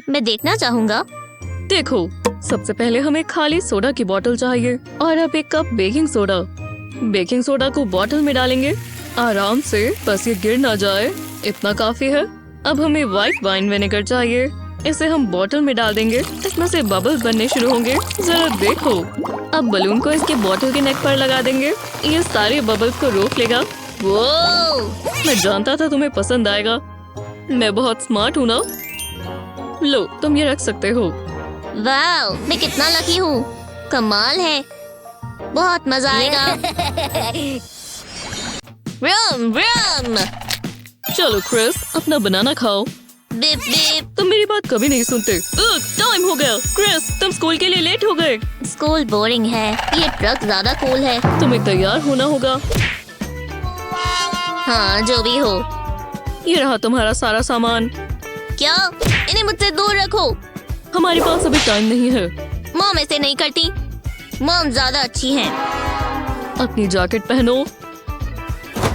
मैं देखना चाहूँगा। देखो, सबसे पहले हमें खाली सोडा की बोतल चाहिए और अब 1 cup baking soda. Baking soda को बोतल में डालेंगे आराम से, बस ये गिर ना जाए, इतना काफी है। अब हमें व्हाइट वाइन विनेगर चाहिए। इसे हम बोतल में डाल देंगे। इसमें से बबल्स बनने शुरू होंगे। जरा देखो। अब बलून को इसके बोतल के नेक पर लगा देंगे। ये सारे बबल्स को रोक लेगा। वो मैं जानता था तुम्हें पसंद आएगा। मैं बहुत स्मार्ट हूँ ना? लो, तुम ये रख सकते हो। वाह, मैं कितना लकी हूँ। कमाल है। बहुत मजा आएगा। व्रम व्रम। चलो क्रिस, अपना बनाना खाओ। Beep beep. तुम मेरी बात कभी नहीं सुनते। टाइम हो गया। क्रिस, तुम स्कूल के लिए लेट हो गए। स्कूल बोरिंग है, ये ट्रक ज्यादा कूल है। तुम्हें तैयार होना होगा। हाँ जो भी हो। ये रहा तुम्हारा सारा सामान। क्या? इन्हें मुझसे दूर रखो। हमारे पास अभी टाइम नहीं है। मॉम ऐसे नहीं करती। मॉम ज्यादा अच्छी हैं। अपनी जैकेट पहनो।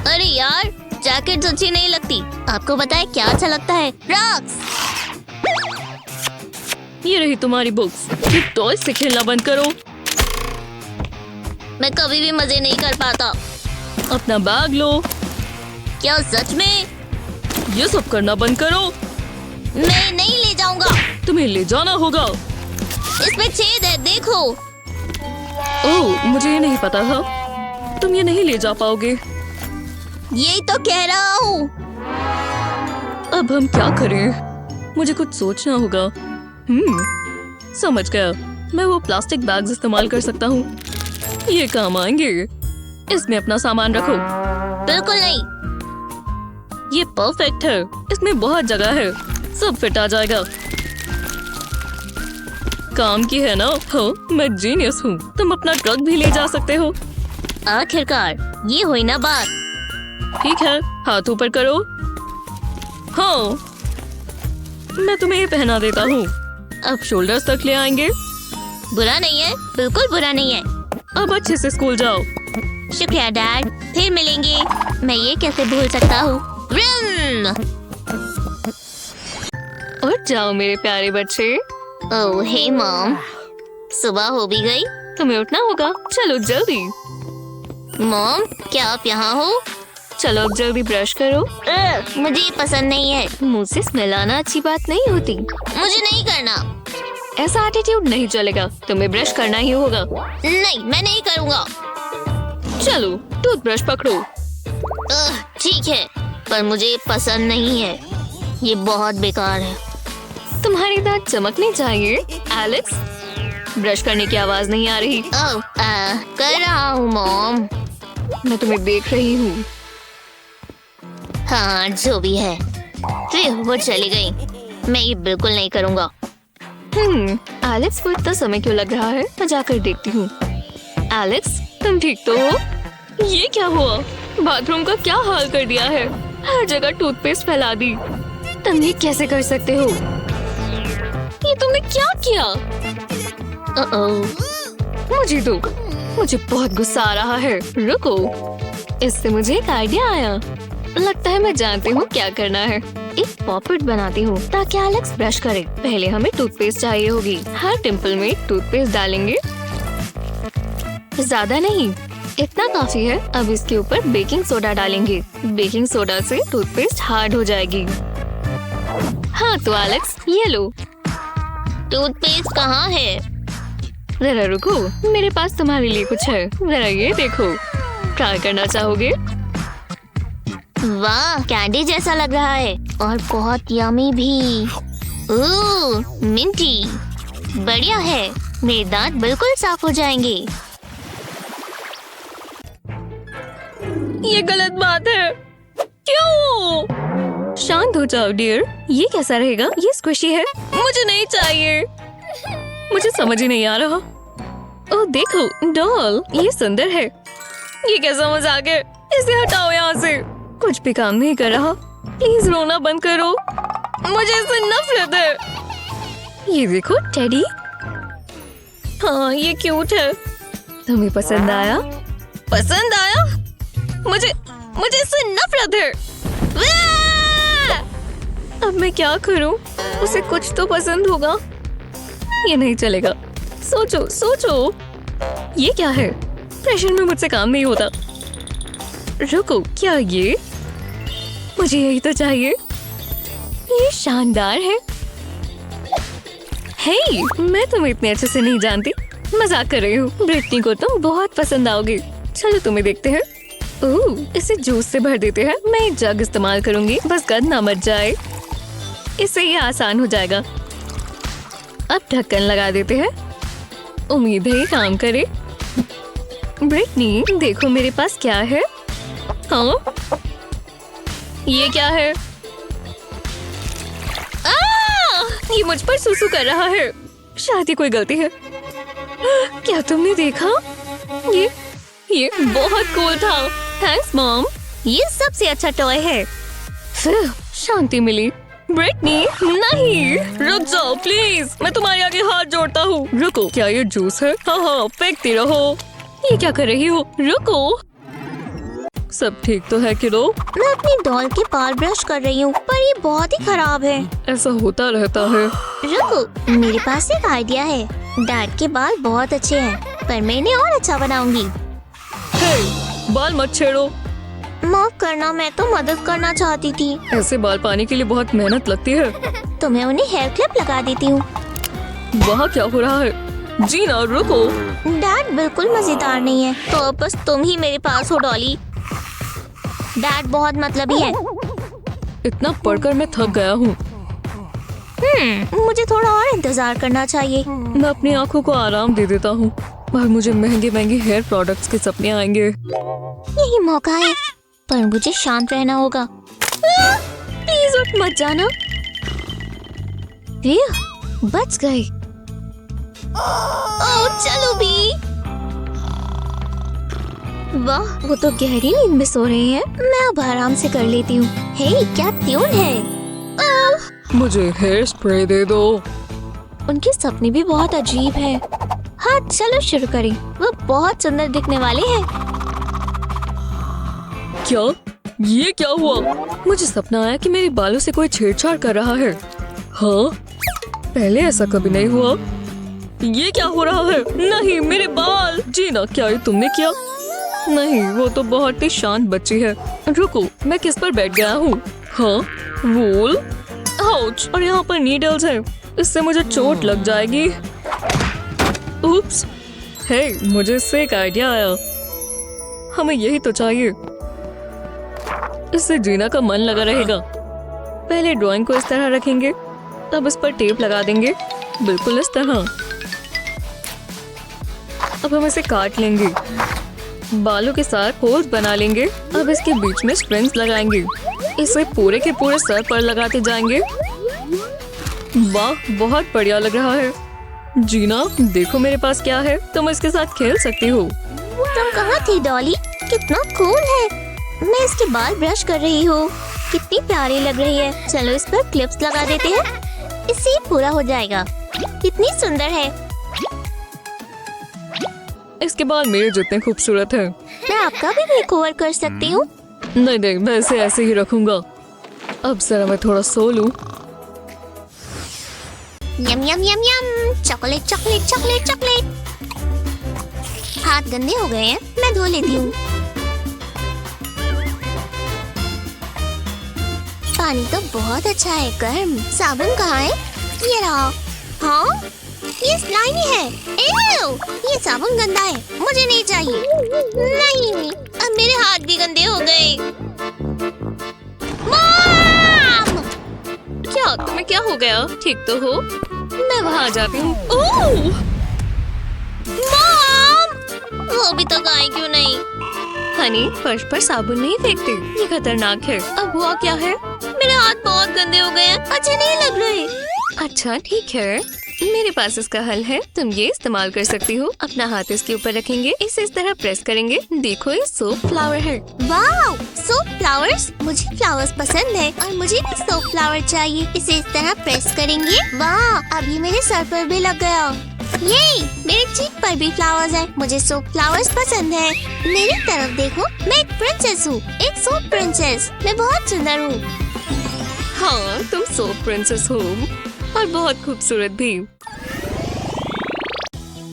अरे यार, जैकेट अच्छी नहीं लगती। आपको पता है क्या अच्छा लगता है? रॉक्स। ये रही तुम्हारी बुक्स। ये टॉय से खेलना बंद करो। मैं कभी भी मजे नहीं कर पाता। अपना बैग लो। क्या सच में? ये सब करना बंद करो। मैं नहीं ले जाऊंगा। तुम्हें ले जाना होगा। इसमें छेद है, देखो। ओह, मुझे ये नहीं पता था। तुम ये नहीं ले जा पाओगे। यही तो कह रहा हूँ। अब हम क्या करें? मुझे कुछ सोचना होगा। समझ गया। मैं वो प्लास्टिक बैग्स इस्तेमाल कर सकता हूँ। ये काम आएंगे। इसमें अपना सामान रखो। बिल्कुल नहीं। ये परफेक्ट है। इसमें बहुत जगह है। सब फिट आ जाएगा। काम की है ना? हाँ, मैं जीनियस हूँ। तुम अपना ट्रक भी ले जा सकते हो। आखिरकार ये हुई ना बात। ठीक है, हाथ ऊपर करो। हाँ, मैं तुम्हें ये पहना देता हूँ। अब शोल्डर्स तक ले आएंगे। बुरा नहीं है, बिल्कुल बुरा नहीं है। अब अच्छे से स्कूल जाओ। शुक्रिया डैड, फिर मिलेंगे। मैं ये कैसे भूल सकता हूँ। व्रुम। उठ जाओ मेरे प्यारे बच्चे। ओह हे मॉम, सुबह हो भी गई। तुम्हें उठना होगा। चलो जल्दी। मॉम, क्या आप यहाँ हो? चलो अब जल्दी ब्रश करो। मुझे ये पसंद नहीं है। मुंह से स्मेल आना अच्छी बात नहीं होती। मुझे नहीं करना। ऐसा एटीट्यूड नहीं चलेगा। तुम्हें ब्रश करना ही होगा। नहीं, मैं नहीं करूँगा। चलो टूथब्रश पकड़ो। ठीक है, पर मुझे पसंद नहीं है। ये बहुत बेकार है। तुम्हारी दांत चमकने चाहिए। एलेक्स, ब्रश करने की आवाज नहीं आ रही। कर रहा हूँ मॉम। मैं तुम्हें देख रही हूँ। हाँ जो भी है। फिर वो चली गई। मैं ये बिल्कुल नहीं करूँगा। एलेक्स को इतना समय क्यों लग रहा है? मैं जाकर देखती हूँ। एलेक्स, तुम ठीक तो हो? ये क्या हुआ? बाथरूम का क्या हाल कर दिया है? हर जगह टूथपेस्ट फैला दी। तुम ये कैसे कर सकते हो? ये तुमने क्या किया? मुझे बहुत गुस्सा आ रहा है। रुको, इससे मुझे एक आइडिया आया। लगता है मैं जानती हूँ क्या करना है। एक पॉपेट बनाती हूँ ताकि एलेक्स ब्रश करे। पहले हमें टूथपेस्ट चाहिए होगी। हर टिम्पल में टूथपेस्ट डालेंगे। ज्यादा नहीं, इतना काफी है। अब इसके ऊपर बेकिंग सोडा डालेंगे। बेकिंग सोडा से टूथपेस्ट हार्ड हो जाएगी। हाँ तो एलेक्स, ये लो। टूथपेस्ट कहाँ है? जरा रुको, मेरे पास तुम्हारे लिए कुछ है। जरा ये देखो। ट्राई करना चाहोगे? वाह, कैंडी जैसा लग रहा है और बहुत यमी भी। मिंटी, बढ़िया है। मेरे दांत बिल्कुल साफ हो जाएंगे। ये गलत बात है। क्यों? शांत हो जाओ डियर। ये कैसा रहेगा? ये स्क्विशी है। मुझे नहीं चाहिए। मुझे समझ ही नहीं आ रहा। ओह देखो, डॉल, ये सुंदर है। ये कैसा मजाक है? इसे हटाओ यहाँ से। कुछ भी काम नहीं कर रहा। प्लीज रोना बंद करो। मुझे इससे नफरत है। ये देखो टेडी। हाँ ये क्यूट है। तुम्हें पसंद आया? पसंद आया? मुझे इससे नफरत है। अब मैं क्या करूं? उसे कुछ तो पसंद होगा। ये नहीं चलेगा। सोचो। ये क्या है? प्रेशर में मुझसे काम नहीं होता। रुको, क्या ये? मुझे यही तो चाहिए। ये शानदार है। हे, मैं तुम्हें इतने अच्छे से नहीं जानती। मजाक कर रही हूँ। ब्रिटनी को तुम बहुत पसंद आओगे। चलो तुम्हें देखते हैं। ओह, इसे जूस से भर देते हैं। मैं एक जग इस्तेमाल करूंगी, बस गंद ना मच जाए। इससे ये आसान हो जाएगा। अब ढक्कन लगा देते हैं। उम्मीद है ये काम करे। ब्रिटनी, देखो मेरे पास क्या है। हाँ? ये क्या है? ये मुझ पर सुसु कर रहा है। शायद ये कोई गलती है। क्या तुमने देखा? ये बहुत कूल था। Thanks mom. ये सबसे अच्छा टॉय है। फिर शांति मिली। ब्रिटनी नहीं, रुक जाओ प्लीज। मैं तुम्हारे आगे हाथ जोड़ता हूँ। रुको, क्या ये जूस है? हाँ, फेंकती रहो। ये क्या कर रही हो? रुको। सब ठीक तो है किरो? मैं अपनी डॉल के बाल ब्रश कर रही हूँ, पर ये बहुत ही खराब है। ऐसा होता रहता है। रुको, मेरे पास एक आइडिया है। डैड के बाल बहुत अच्छे हैं, पर मैं इन्हें और अच्छा बनाऊंगी। हे, बाल मत छेड़ो। माफ करना, मैं तो मदद करना चाहती थी। ऐसे बाल पाने के लिए बहुत मेहनत लगती है। तो मैं उन्हें हेयर क्लिप लगा देती हूँ। वहाँ क्या हो रहा है? जीना रुको। डैड बिल्कुल मजेदार नहीं है, तो अब बस तुम ही मेरे पास हो डॉली। डैड बहुत मतलबी है। इतना पढ़कर मैं थक गया हूँ। मुझे थोड़ा और इंतजार करना चाहिए। मैं अपनी आँखों को आराम दे देता हूँ और मुझे महंगे महंगे हेयर प्रोडक्ट्स के सपने आएंगे। यही मौका है, पर मुझे शांत रहना होगा। प्लीज उठ मत जाना। बच गए। ओह, चलो भी। वाह, वो तो गहरी नींद में सो रहे हैं। मैं अब आराम से कर लेती हूँ। हे, क्या ट्यून है? ओह, मुझे हेयर स्प्रे दे दो। उनके सपने भी बहुत अजीब हैं। हाँ, चलो शुरू करें। वो बहुत सुंदर दिखने वाले हैं। क्या? ये क्या हुआ? मुझे सपना आया कि मेरे बालों से कोई छेड़छाड़ कर रहा है। हाँ, पहले ऐसा कभी नहीं हुआ। ये क्या हो रहा है? नहीं, मेरे बाल। जीना, क्या ये तुमने किया? नहीं, वो तो बहुत ही शांत बच्ची है। रुको, मैं किस पर बैठ गया हूँ? हाँ, वूल। आउच, और यहाँ पर नीडल्स है। इससे मुझे चोट लग जाएगी। उप्स। हे, मुझे इससे एक आइडिया आया। हमें यही तो चाहिए। इससे जीना का मन लगा रहेगा। पहले ड्राइंग को इस तरह रखेंगे, तब इस पर टेप लगा देंगे, बिल्कुल इस तरह। अब हम इसे काट लेंगे, बालों के साथ होल्स बना लेंगे। अब इसके बीच में स्ट्रिंग्स लगाएंगे, इसे पूरे के पूरे सर पर लगाते जाएंगे। वाह, बहुत बढ़िया लग रहा है। जीना, देखो मेरे पास क्या है। तुम इसके साथ खेल सकती हो। तुम कहाँ थी डॉली? कितना कूल है। मैं इसके बाल ब्रश कर रही हूँ। कितनी प्यारी लग रही है। चलो इस पर क्लिप्स लगा देते हैं, इससे पूरा हो जाएगा। कितनी सुंदर है। इसके बाल मेरे जितने खूबसूरत हैं। मैं आपका भी मेकओवर कर सकती हूँ। नहीं नहीं, मैं इसे ऐसे ही रखूंगा। अब जरा मैं थोड़ा सो लूं। यम यम यम यम, चॉकलेट चॉकलेट चॉकलेट चॉकलेट। हाथ गंदे हो गए हैं, मैं धो लेती हूँ। पानी तो बहुत अच्छा है, गर्म। साबुन कहाँ है? ये रहा। हाँ, ये स्लाइमी है। एव, ये साबुन गंदा है, मुझे नहीं चाहिए। नहीं, अब मेरे हाथ भी गंदे हो गए। मॉम! क्या तुम्हें क्या हो गया? ठीक तो हो? मैं वहाँ आ जाती हूँ। ओह! मॉम! वो अभी तक आई क्यों नहीं? हनी, फर्श पर साबुन नहीं फेंकते, ये खतरनाक है। अब हुआ क्या है? मेरे हाथ बहुत गंदे हो गए हैं, अच्छे नहीं लग रहे। अच्छा ठीक है, मेरे पास इसका हल है। तुम ये इस्तेमाल कर सकती हो। अपना हाथ इसके ऊपर रखेंगे, इसे इस तरह प्रेस करेंगे। देखो, ये सोप फ्लावर है। Wow, soap flowers. मुझे फ्लावर्स पसंद है और मुझे भी सोप फ्लावर चाहिए। इसे इस तरह प्रेस करेंगे। वाह, अभी मेरे सर पर भी लग गया। ये मेरे चीक पर भी फ्लावर्स है। मुझे सोप फ्लावर्स पसंद है। मेरी तरफ देखो, मैं एक प्रिंसेस हूँ, एक सोप प्रिंसेस। मैं बहुत सुंदर हूँ। हाँ, तुम सोप प्रिंसेस हो और बहुत खूबसूरत भी।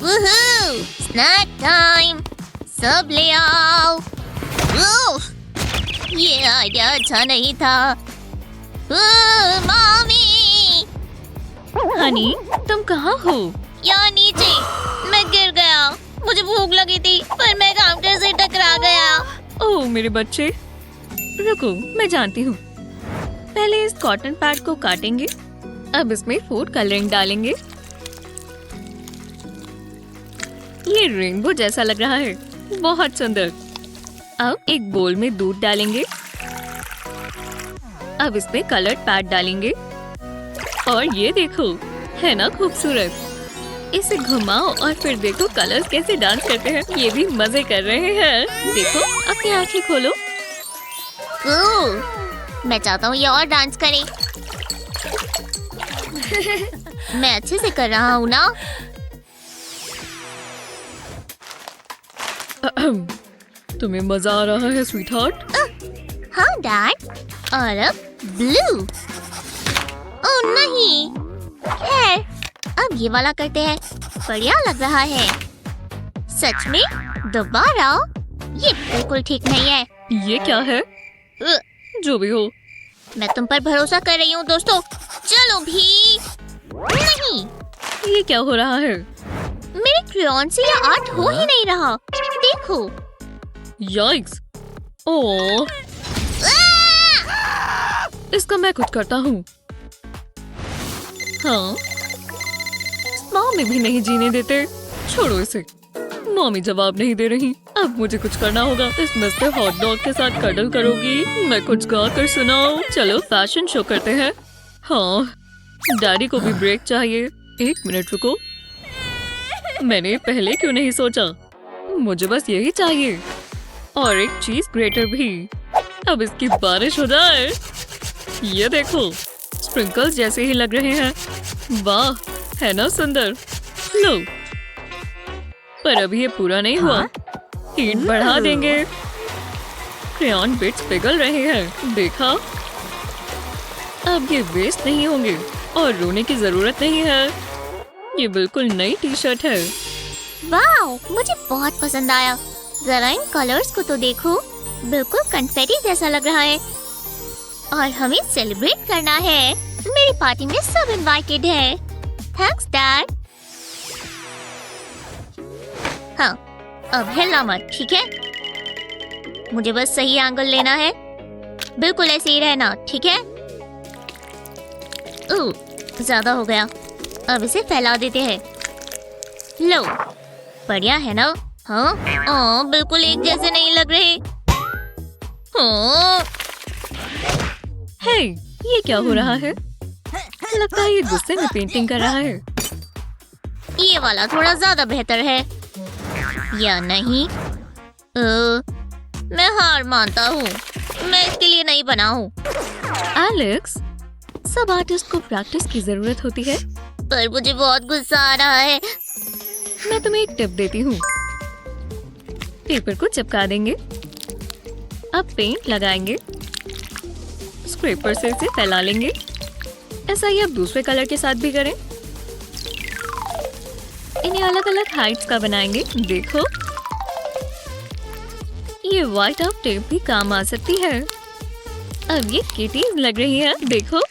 Woohoo, snack time. सब ले आओ। उफ, ये आइडिया अच्छा नहीं था। मम्मी! हनी, तुम कहाँ हो? यहाँ नीचे। मैं गिर गया। मुझे भूख लगी थी, पर मैं काउंटर से टकरा गया। ओह मेरे बच्चे, रुको, मैं जानती हूँ। पहले इस कॉटन पैड को काटेंगे, अब इसमें फूड कलरिंग डालेंगे। ये रेनबो जैसा लग रहा है, बहुत सुंदर। अब एक बोल में दूध डालेंगे। अब इसमें कलर्ड पैड डालेंगे और ये देखो, है ना खूबसूरत। इसे घुमाओ और फिर देखो कलर्स कैसे डांस करते हैं। ये भी मजे कर रहे हैं। देखो, अपनी आंखें खोलो। मैं चाहता हूँ ये और डांस करे। मैं अच्छे से कर रहा हूँ ना। तुम्हें मजा आ रहा है स्वीटहार्ट? हाँ डैड। और अब ब्लू। ओह नहीं, खैर अब ये वाला करते हैं। बढ़िया लग रहा है। सच में दोबारा? ये बिल्कुल ठीक नहीं है। ये क्या है? जो भी हो, मैं तुम पर भरोसा कर रही हूँ दोस्तों। चलो भी। नहीं, ये क्या हो रहा है? मेरे क्रेयॉन से ये आर्ट हो ही नहीं रहा। देखो। याइक्स! ओह, इसका मैं कुछ करता हूँ। हाँ, मम्मी भी नहीं जीने देते। छोड़ो इसे। मम्मी जवाब नहीं दे रही। अब मुझे कुछ करना होगा। इस मस्त हॉट डॉग के साथ कडल करोगी? मैं कुछ गा कर सुनाऊं? चलो फैशन शो करते हैं। हाँ, डैडी को भी ब्रेक चाहिए। एक मिनट रुको, मैंने पहले क्यों नहीं सोचा? मुझे बस यही चाहिए और एक चीज ग्रेटर भी। अब इसकी बारिश हो जाए। ये देखो, स्प्रिंकल्स जैसे ही लग रहे हैं। वाह, है ना सुंदर? लो, पर अभी ये पूरा नहीं हुआ। हीट बढ़ा देंगे। क्रेयॉन बिट्स पिघल रहे हैं। देखा? अब ये वेस्ट नहीं होंगे और रोने की जरूरत नहीं है। ये बिल्कुल नई टी शर्ट है। वाओ, मुझे बहुत पसंद आया। जरा इन कलर्स को तो देखो, बिल्कुल कन्फेटी जैसा लग रहा है। और हमें सेलिब्रेट करना है। मेरी पार्टी में सब इनवाइटेड है। Thanks dad. हाँ, अब हिलना मत, ठीक है? मुझे बस सही एंगल लेना है। बिल्कुल ऐसे ही रहना, ठीक है? ज्यादा हो गया। अब इसे फैला देते हैं। लो, बढ़िया है ना? हाँ, बिल्कुल एक जैसे नहीं लग रहे। हाँ। हे, ये क्या हो रहा है? लगता है ये गुस्से में पेंटिंग कर रहा है। ये वाला थोड़ा ज्यादा बेहतर है, या नहीं? मैं हार मानता हूँ। मैं इसके लिए नहीं बना हूँ। एलेक्स, सब आर्टिस्ट को प्रैक्टिस की जरूरत होती है। पर मुझे बहुत गुस्सा आ रहा है। मैं तुम्हें एक टिप देती हूँ। पेपर को चिपका देंगे। अब पेंट लगाएंगे। स्क्रैपर से इसे फैला लेंगे। ऐसा ही अब दूसरे कलर के साथ भी करें। इन्हें अलग अलग हाइट्स का बनाएंगे। देखो, ये व्हाइट आउट टेप भी काम आ सकती है। अब ये किटीज लग रही है। देखो,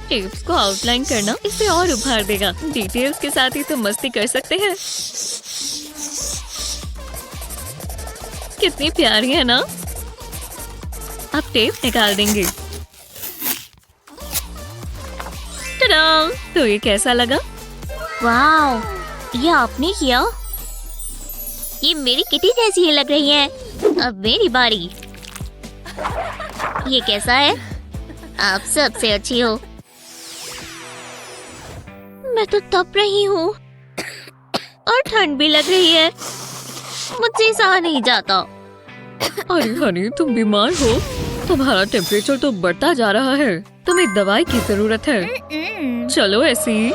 टेप्स को आउटलाइन करना इसे और उभार देगा। डिटेल्स के साथ ही तो मस्ती कर सकते हैं। कितनी प्यारी है ना? अब टेप निकाल देंगे। टडा! तो ये कैसा लगा? वाओ, ये आपने किया? ये मेरी किटी जैसी ही लग रही है। अब मेरी बारी। ये कैसा है? आप सबसे अच्छी हो। मैं तो तप रही हूँ और ठंड भी लग रही है। मुझसे सहा नहीं जाता। अरे हनी, तुम बीमार हो? तुम्हारा टेम्परेचर तो बढ़ता जा रहा है। तुम्हें दवाई की जरूरत है। चलो ऐसी।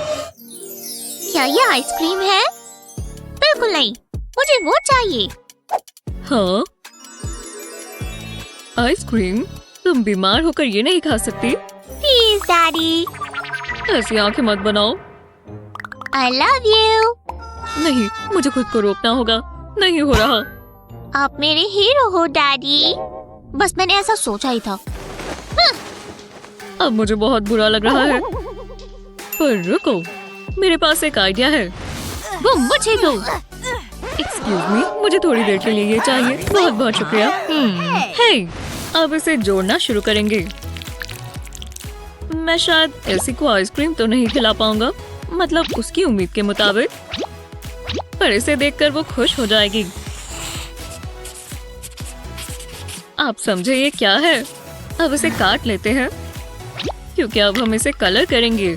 क्या ये आइसक्रीम है? बिल्कुल नहीं, मुझे वो चाहिए। हाँ, आइसक्रीम? तुम बीमार होकर ये नहीं खा सकती। Please daddy. ऐसी आंखें मत बनाओ। I love you। नहीं, मुझे खुद को रोकना होगा। नहीं हो रहा। आप मेरे हीरो हो डैडी। बस मैंने ऐसा सोचा ही था। अब मुझे बहुत बुरा लग रहा है। पर रुको, मेरे पास एक आइडिया है। वो मुझे दो। एक्सक्यूज मी, मुझे थोड़ी देर के लिए ये चाहिए। बहुत बहुत शुक्रिया। हे, अब इसे जोड़ना शुरू करेंगे। मैं शायद एल्सी को आइसक्रीम तो नहीं खिला पाऊंगा, मतलब उसकी उम्मीद के मुताबिक, पर इसे देखकर वो खुश हो जाएगी। आप समझे ये क्या है? अब इसे काट लेते हैं क्योंकि अब हम इसे कलर करेंगे।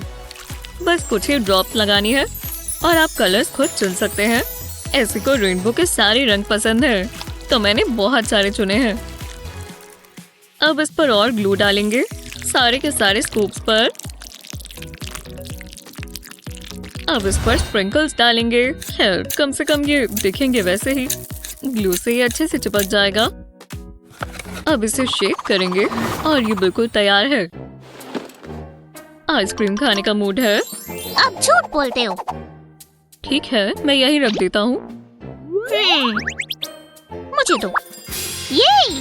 बस कुछ ही ड्रॉप्स लगानी है और आप कलर्स खुद चुन सकते हैं। ऐसी को रेनबो के सारे रंग पसंद है तो मैंने बहुत सारे चुने हैं। अब इस पर और ग्लू डालेंगे सारे के सारे स्कूप्स पर। अब इस पर स्प्रिंकल्स डालेंगे। खैर कम से कम ये दिखेंगे वैसे ही। ग्लू से ये अच्छे से चिपक जाएगा। अब इसे शेक करेंगे और ये बिल्कुल तैयार है। आइसक्रीम खाने का मूड है। आप झूठ बोलते हो। ठीक है मैं यही रख देता हूँ। मुझे दो। ये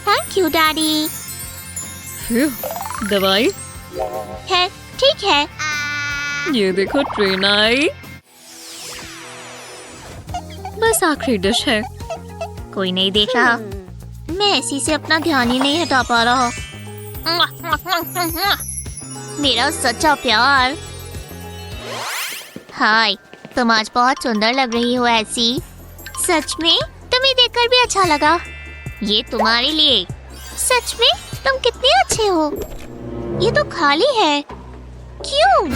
थैंक यू डैडी। दवाई है ठीक है। ये देखो ट्रेन आई। बस आखिरी डिश है। कोई नहीं देख रहा। मैं ऐसी से अपना ध्यान ही नहीं हटा पा रहा। मेरा सच्चा प्यार। हाय तुम आज बहुत सुंदर लग रही हो ऐसी। सच में तुम्हें देखकर भी अच्छा लगा। ये तुम्हारे लिए। सच में तुम कितने अच्छे हो। ये तो खाली है। क्यों?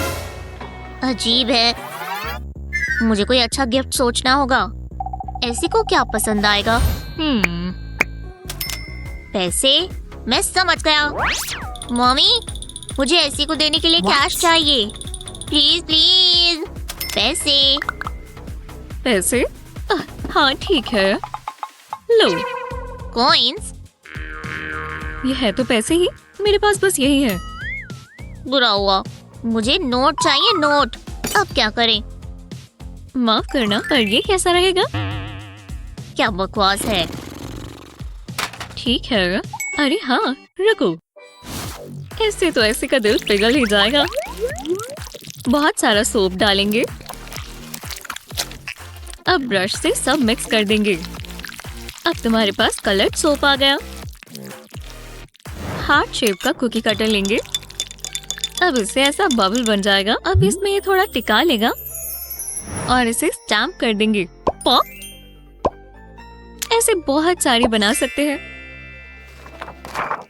अजीब है। मुझे कोई अच्छा गिफ्ट सोचना होगा। ऐसी को क्या पसंद आएगा? पैसे? मैं समझ गया। मम्मी मुझे ऐसी को देने के लिए कैश चाहिए। प्लीज प्लीज पैसे। पैसे? हाँ ठीक है लो। कॉइन्स? ये है तो पैसे ही। मेरे पास बस यही है। बुरा हुआ। मुझे नोट चाहिए नोट। अब क्या करें? माफ करना पर ये कैसा रहेगा? क्या बकवास है। ठीक है। अरे हाँ रुको। इससे तो ऐसे का दिल पिघल ही जाएगा। बहुत सारा सोप डालेंगे। अब ब्रश से सब मिक्स कर देंगे। अब तुम्हारे पास कलर्ड सोप आ गया। हार्ट शेप का कुकी कटर लेंगे। अब इससे ऐसा बबल बन जाएगा। अब इसमें ये थोड़ा टिका लेगा और इसे स्टैम्प कर देंगे। पॉप। ऐसे बहुत सारी बना सकते हैं।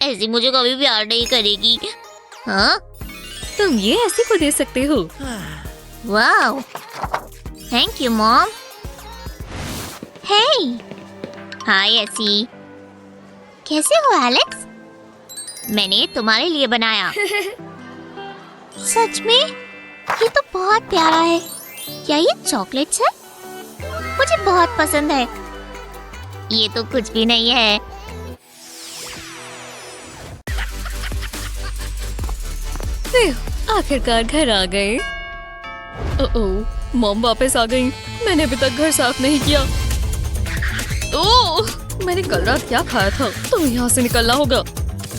ऐसी मुझे कभी प्यार नहीं करेगी। हाँ? तुम ये ऐसे को दे सकते हो। Wow thank you mom. Hey hi ऐसी। कैसे हो एलेक्स? मैंने तुम्हारे लिए बनाया। सच में? ये तो बहुत प्यारा है। क्या ये चॉकलेट्स है? मुझे बहुत पसंद है। ये तो कुछ भी नहीं है। आखिरकार घर आ गए। ओह मॉम वापस आ गई। मैंने अभी तक घर साफ नहीं किया। ओह मैंने कल रात क्या खाया था? तो यहाँ से निकलना होगा।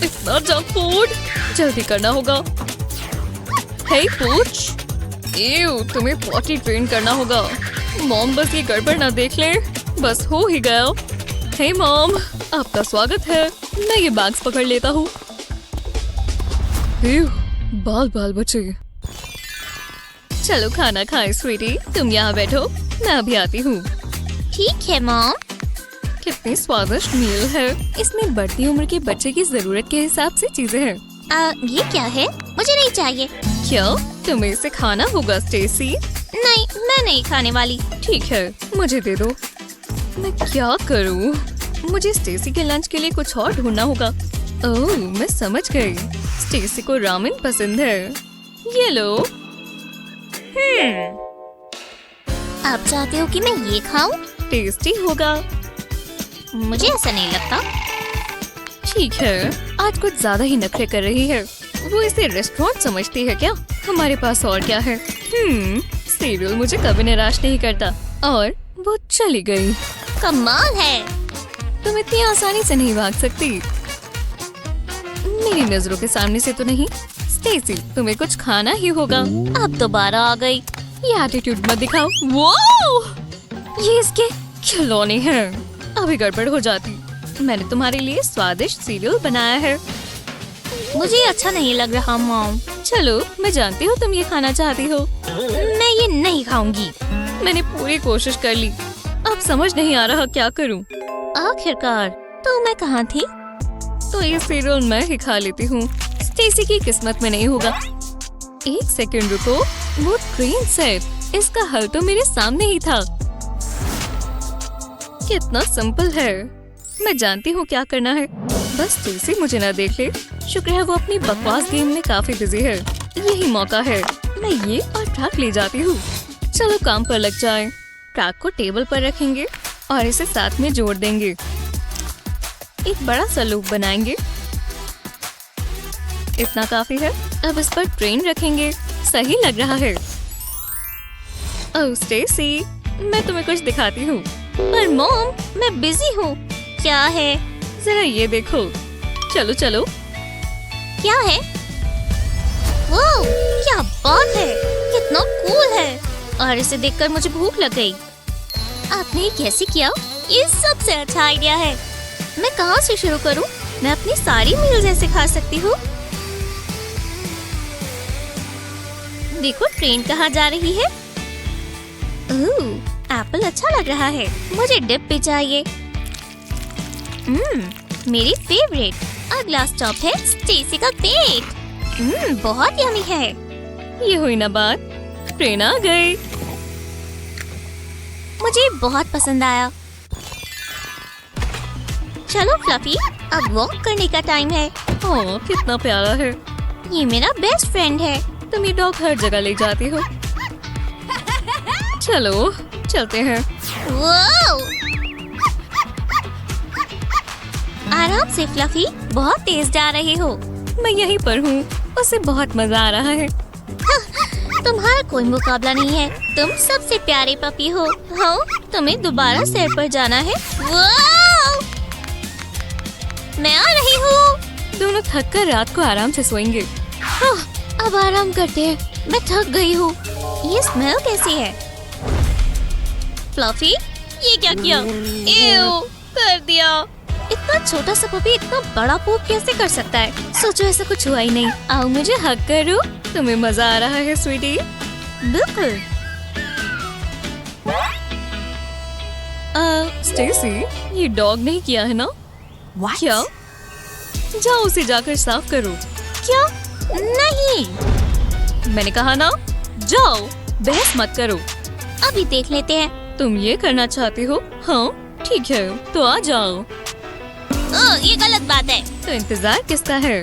इतना जंक फूड जल्दी करना होगा। हे पूछ। एव तुम्हें पॉटी ट्रेन करना होगा। मॉम बस ये गड़बड़ ना देख ले। बस हो ही गया। हे मॉम आपका स्वागत है। मैं ये बैग्स पकड़ लेता हूँ। बाल बाल बचे। चलो खाना खाएं स्वीटी। तुम यहाँ बैठो मैं अभी आती हूँ। ठीक है मॉम। कितनी स्वादिष्ट मील है। इसमें बढ़ती उम्र के बच्चे की जरूरत के हिसाब से चीजें हैं। ये क्या है? मुझे नहीं चाहिए। क्यों? तुम्हें इसे खाना होगा स्टेसी। नहीं मैं नहीं खाने वाली। ठीक है मुझे दे दो। मैं क्या करूँ? मुझे स्टेसी के लंच के लिए कुछ और ढूंढना होगा। ओह मैं समझ गई। स्टेसी को रामेन पसंद है। ये लो। आप चाहते हो कि मैं ये खाऊं? टेस्टी होगा। मुझे ऐसा नहीं लगता। ठीक है आज कुछ ज्यादा ही नखरे कर रही है। वो इसे रेस्टोरेंट समझती है क्या? हमारे पास और क्या है? सीरियल मुझे कभी निराश नहीं करता। और वो चली गई। कमाल है। तुम इतनी आसानी से नहीं भाग सकती। मेरी नजरों के सामने से तो नहीं। स्टेसी तुम्हें कुछ खाना ही होगा। अब दोबारा आ गई। ये एटीट्यूड मत दिखाओ। वो ये इसके खिलौने हैं। अभी गड़बड़ हो जाती। मैंने तुम्हारे लिए स्वादिष्ट सीरियल बनाया है। मुझे अच्छा नहीं लग रहा मॉम। चलो मैं जानती हूँ तुम ये खाना चाहती हो। मैं ये नहीं खाऊंगी। मैंने पूरी कोशिश कर ली। अब समझ नहीं आ रहा क्या करूँ। आखिरकार तो मैं कहाँ थी? तो ये सीरियल मैं ही खा लेती हूँ। स्टेसी की किस्मत में नहीं होगा। एक सेकंड रुको, वो ट्रेन सेट, इसका हल तो मेरे सामने ही था। कितना सिंपल है, मैं जानती हूँ क्या करना है। बस स्टेसी मुझे ना देख ले। शुक्र है वो अपनी बकवास गेम में काफी बिजी है। यही मौका है, मैं ये और ट्रक ले जाती हूँ। चलो काम पर लग जाए। ट्रक को टेबल पर रखेंगे और इसे साथ में जोड़ देंगे। एक बड़ा सा लूप बनाएंगे। इतना काफी है। अब इस पर ट्रेन रखेंगे। सही लग रहा है। ओह स्टेसी, मैं तुम्हें कुछ दिखाती हूँ। पर मॉम, मैं बिजी हूँ। क्या है? जरा ये देखो। चलो चलो। क्या है? वाह, क्या बात है, कितना कूल है। और इसे देखकर मुझे भूख लग गई। आपने ये कैसे किया? ये सबसे अच्छा आइडिया है। मैं कहाँ से शुरू करूँ? मैं अपनी सारी मील्स ऐसे खा सकती हूँ। देखो ट्रेन कहाँ जा रही है। ओह, एप्पल अच्छा लग रहा है। मुझे डिप भी चाहिए। मेरी फेवरेट। अगला स्टॉप है स्टेसी का पेट। बहुत यमी है। ये हुई ना बात, ट्रेन आ गई। मुझे बहुत पसंद आया। चलो फ्लफी, अब वॉक करने का टाइम है। ओह कितना प्यारा है। ये मेरा बेस्ट फ्रेंड है। तुम ये डॉग हर जगह ले जाती हो। चलो चलते हैं। वाओ! आराम से फ्लफी, बहुत तेज जा रहे हो। मैं यहीं पर हूँ, उसे बहुत मजा आ रहा है। तुम्हारा कोई मुकाबला नहीं है। तुम सबसे प्यारे पपी हो। हाँ, तुम्हें दोबारा सैर पर जाना है। वाओ! मैं आ रही हूँ। दोनों थक कर रात को आराम से सोएंगे। हाँ, अब आराम करते हैं। मैं थक गई हूँ। ये स्मेल कैसी है? फ्लफी, ये क्या किया? एव, कर दिया। इतना छोटा सा पपी इतना बड़ा पोप कैसे कर सकता है? सोचो ऐसा कुछ हुआ ही नहीं। आओ मुझे हक करो। तुम्हें मजा आ रहा है स्वीटी? बिल्कुल। स्टेसी, ये डॉग नहीं किया है ना? क्या? जाओ उसे जाकर साफ करो। क्या? नहीं। मैंने कहा ना, जाओ, बहस मत करो। अभी देख लेते हैं। तुम ये करना चाहती हो? हाँ ठीक है, तो आ जाओ। ये गलत बात है। तो इंतजार किसका है?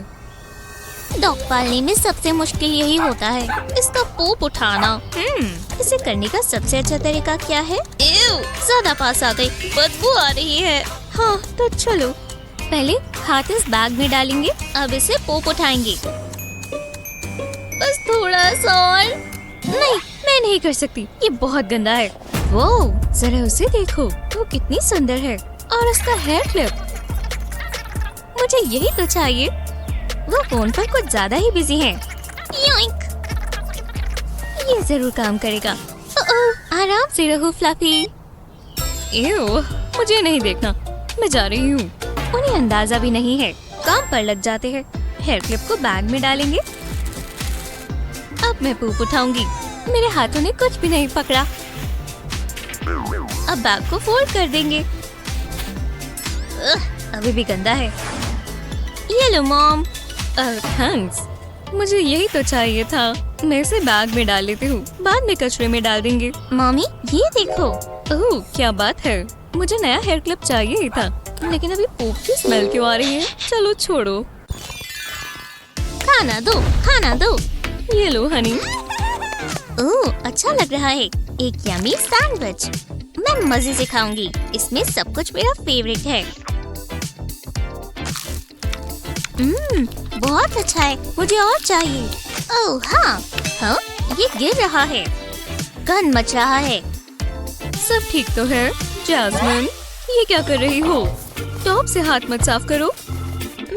डॉग पालने में सबसे मुश्किल यही होता है, इसका पोप उठाना। इसे करने का सबसे अच्छा तरीका क्या है? ज्यादा पास आ गई, बदबू आ रही है। हाँ तो चलो, पहले हाथ इस बैग में डालेंगे। अब इसे पोप उठाएंगे। बस थोड़ा सा और। नहीं, मैं नहीं कर सकती, ये बहुत गंदा है। वो जरा उसे देखो, वो कितनी सुंदर है। और उसका हेयर क्लिप, मुझे यही तो चाहिए। वो फोन पर कुछ ज्यादा ही बिजी है। योइंक! ये जरूर काम करेगा। आराम से रहो फ्लफी। एओ, मुझे नहीं देखना, मैं जा रही हूँ। उन्हें अंदाजा भी नहीं है, काम पर लग जाते हैं। हेयर क्लिप को बैग में डालेंगे। अब मैं पूप उठाऊंगी। मेरे हाथों ने कुछ भी नहीं पकड़ा। अब बैग को फोल्ड कर देंगे। अभी भी गंदा है। ये लो मॉम। थैंक्स, मुझे यही तो चाहिए था। मैं इसे बैग में डाल लेती हूँ, बाद में कचरे में डाल देंगे। मम्मी ये देखो। ओह क्या बात है, मुझे नया हेयर क्लिप चाहिए ही था, लेकिन अभी पोप की स्मेल क्यों आ रही है? चलो छोड़ो। खाना दो, खाना दो। ये लो हनी। ओह अच्छा लग रहा है, एक यमी सैंडविच। मैं मजे से खाऊंगी, इसमें सब कुछ मेरा फेवरेट है। बहुत अच्छा है, मुझे और चाहिए। ओह हाँ, हाँ ये गिर रहा है, गंद मच रहा है। सब ठीक तो है? जैस्मिन, ये क्या कर रही हो? टॉप से हाथ मत साफ करो,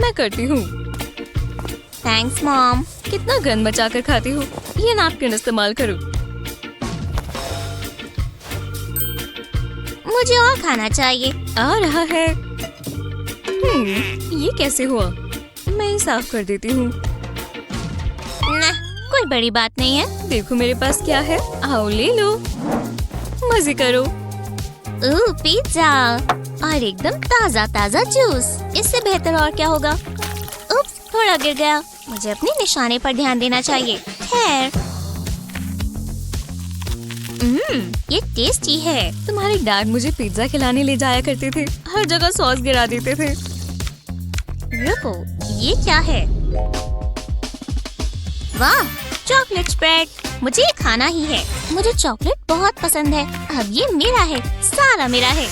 मैं करती हूँ। Thanks mom. कितना गंद मचा कर खाती हो, ये नैपकिन इस्तेमाल करो। मुझे और खाना चाहिए। आ रहा है। ये कैसे हुआ? मैं ही साफ कर देती हूँ। ना, कोई बड़ी बात नहीं है। देखो मेरे पास क्या है, आओ ले लो, मजे करो। पिज्जा। और एकदम ताज़ा ताज़ा जूस। इससे बेहतर और क्या होगा? उप्स, थोड़ा गिर गया। मुझे अपने निशाने पर ध्यान देना चाहिए। खैर, ये टेस्टी है। तुम्हारे डैड मुझे पिज्जा खिलाने ले जाया करते थे, हर जगह सॉस गिरा देते थे। रुको, ये क्या है? वाह, चॉकलेट स्प्रेड। मुझे ये खाना ही है। मुझे चॉकलेट बहुत पसंद है। अब ये मेरा है, सारा मेरा है।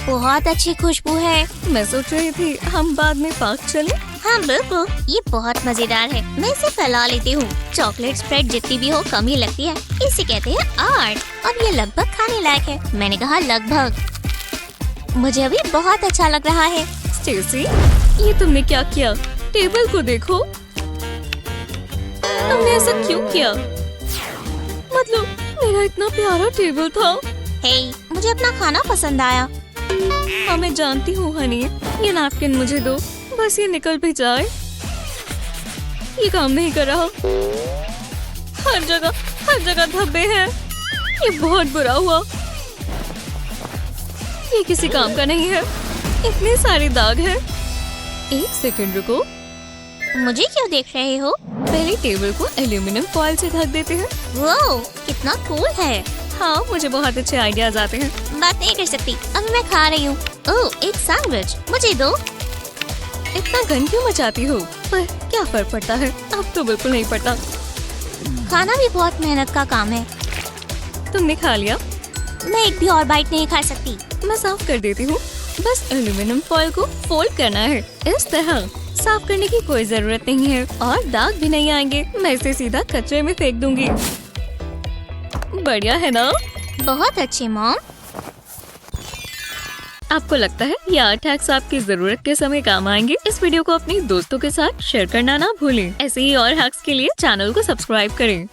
बहुत अच्छी खुशबू है। मैं सोच रही थी हम बाद में पार्क चले। हाँ बिल्कुल, ये बहुत मजेदार है। मैं इसे फैला लेती हूँ। चॉकलेट स्प्रेड जितनी भी हो कम ही लगती है। इसे कहते हैं आर्ट और ये लगभग खाने लायक है। मैंने कहा लगभग। मुझे अभी बहुत अच्छा लग रहा है। स्टेसी, ये तुमने क्या किया? टेबल को देखो। तुमने ऐसा क्यों किया? मतलब मेरा इतना प्यारा टेबल था। हे, मुझे अपना खाना पसंद आया। हाँ मैं जानती हूँ हनी, ये नैपकिन मुझे दो, बस ये निकल भी जाए। ये काम नहीं कर रहा। हर जगह धब्बे हैं। ये बहुत बुरा हुआ। ये किसी काम का नहीं है। इतने सारे दाग हैं। एक सेकंड रुको। मुझे क्यों देख रहे हो? पहले टेबल को एल्यूमिनियम फॉइल से ढक देते हैं। वो कितना कूल है। हाँ, मुझे बहुत अच्छे आइडियाज आते हैं। बात नहीं कर सकती, अभी मैं खा रही हूँ। ओह, एक सैंडविच, मुझे दो। इतना गन क्यों मचाती हो? पर क्या फर्क पड़ता है? अब तो बिल्कुल नहीं पड़ता। खाना भी बहुत मेहनत का काम है। तुमने खा लिया? मैं एक भी और बाइट नहीं खा सकती। मैं साफ कर देती हूँ। बस एल्यूमिनियम फॉइल को फोल्ड करना है इस तरह। साफ करने की कोई जरूरत नहीं है और दाग भी नहीं आएंगे। मैं इसे सीधा कचरे में फेंक दूंगी। बढ़िया है ना? बहुत अच्छे मॉम। आपको लगता है ये 8 हैक्स आपकी जरूरत के समय काम आएंगे? इस वीडियो को अपने दोस्तों के साथ शेयर करना ना भूलें। ऐसे ही और हैक्स के लिए चैनल को सब्सक्राइब करें।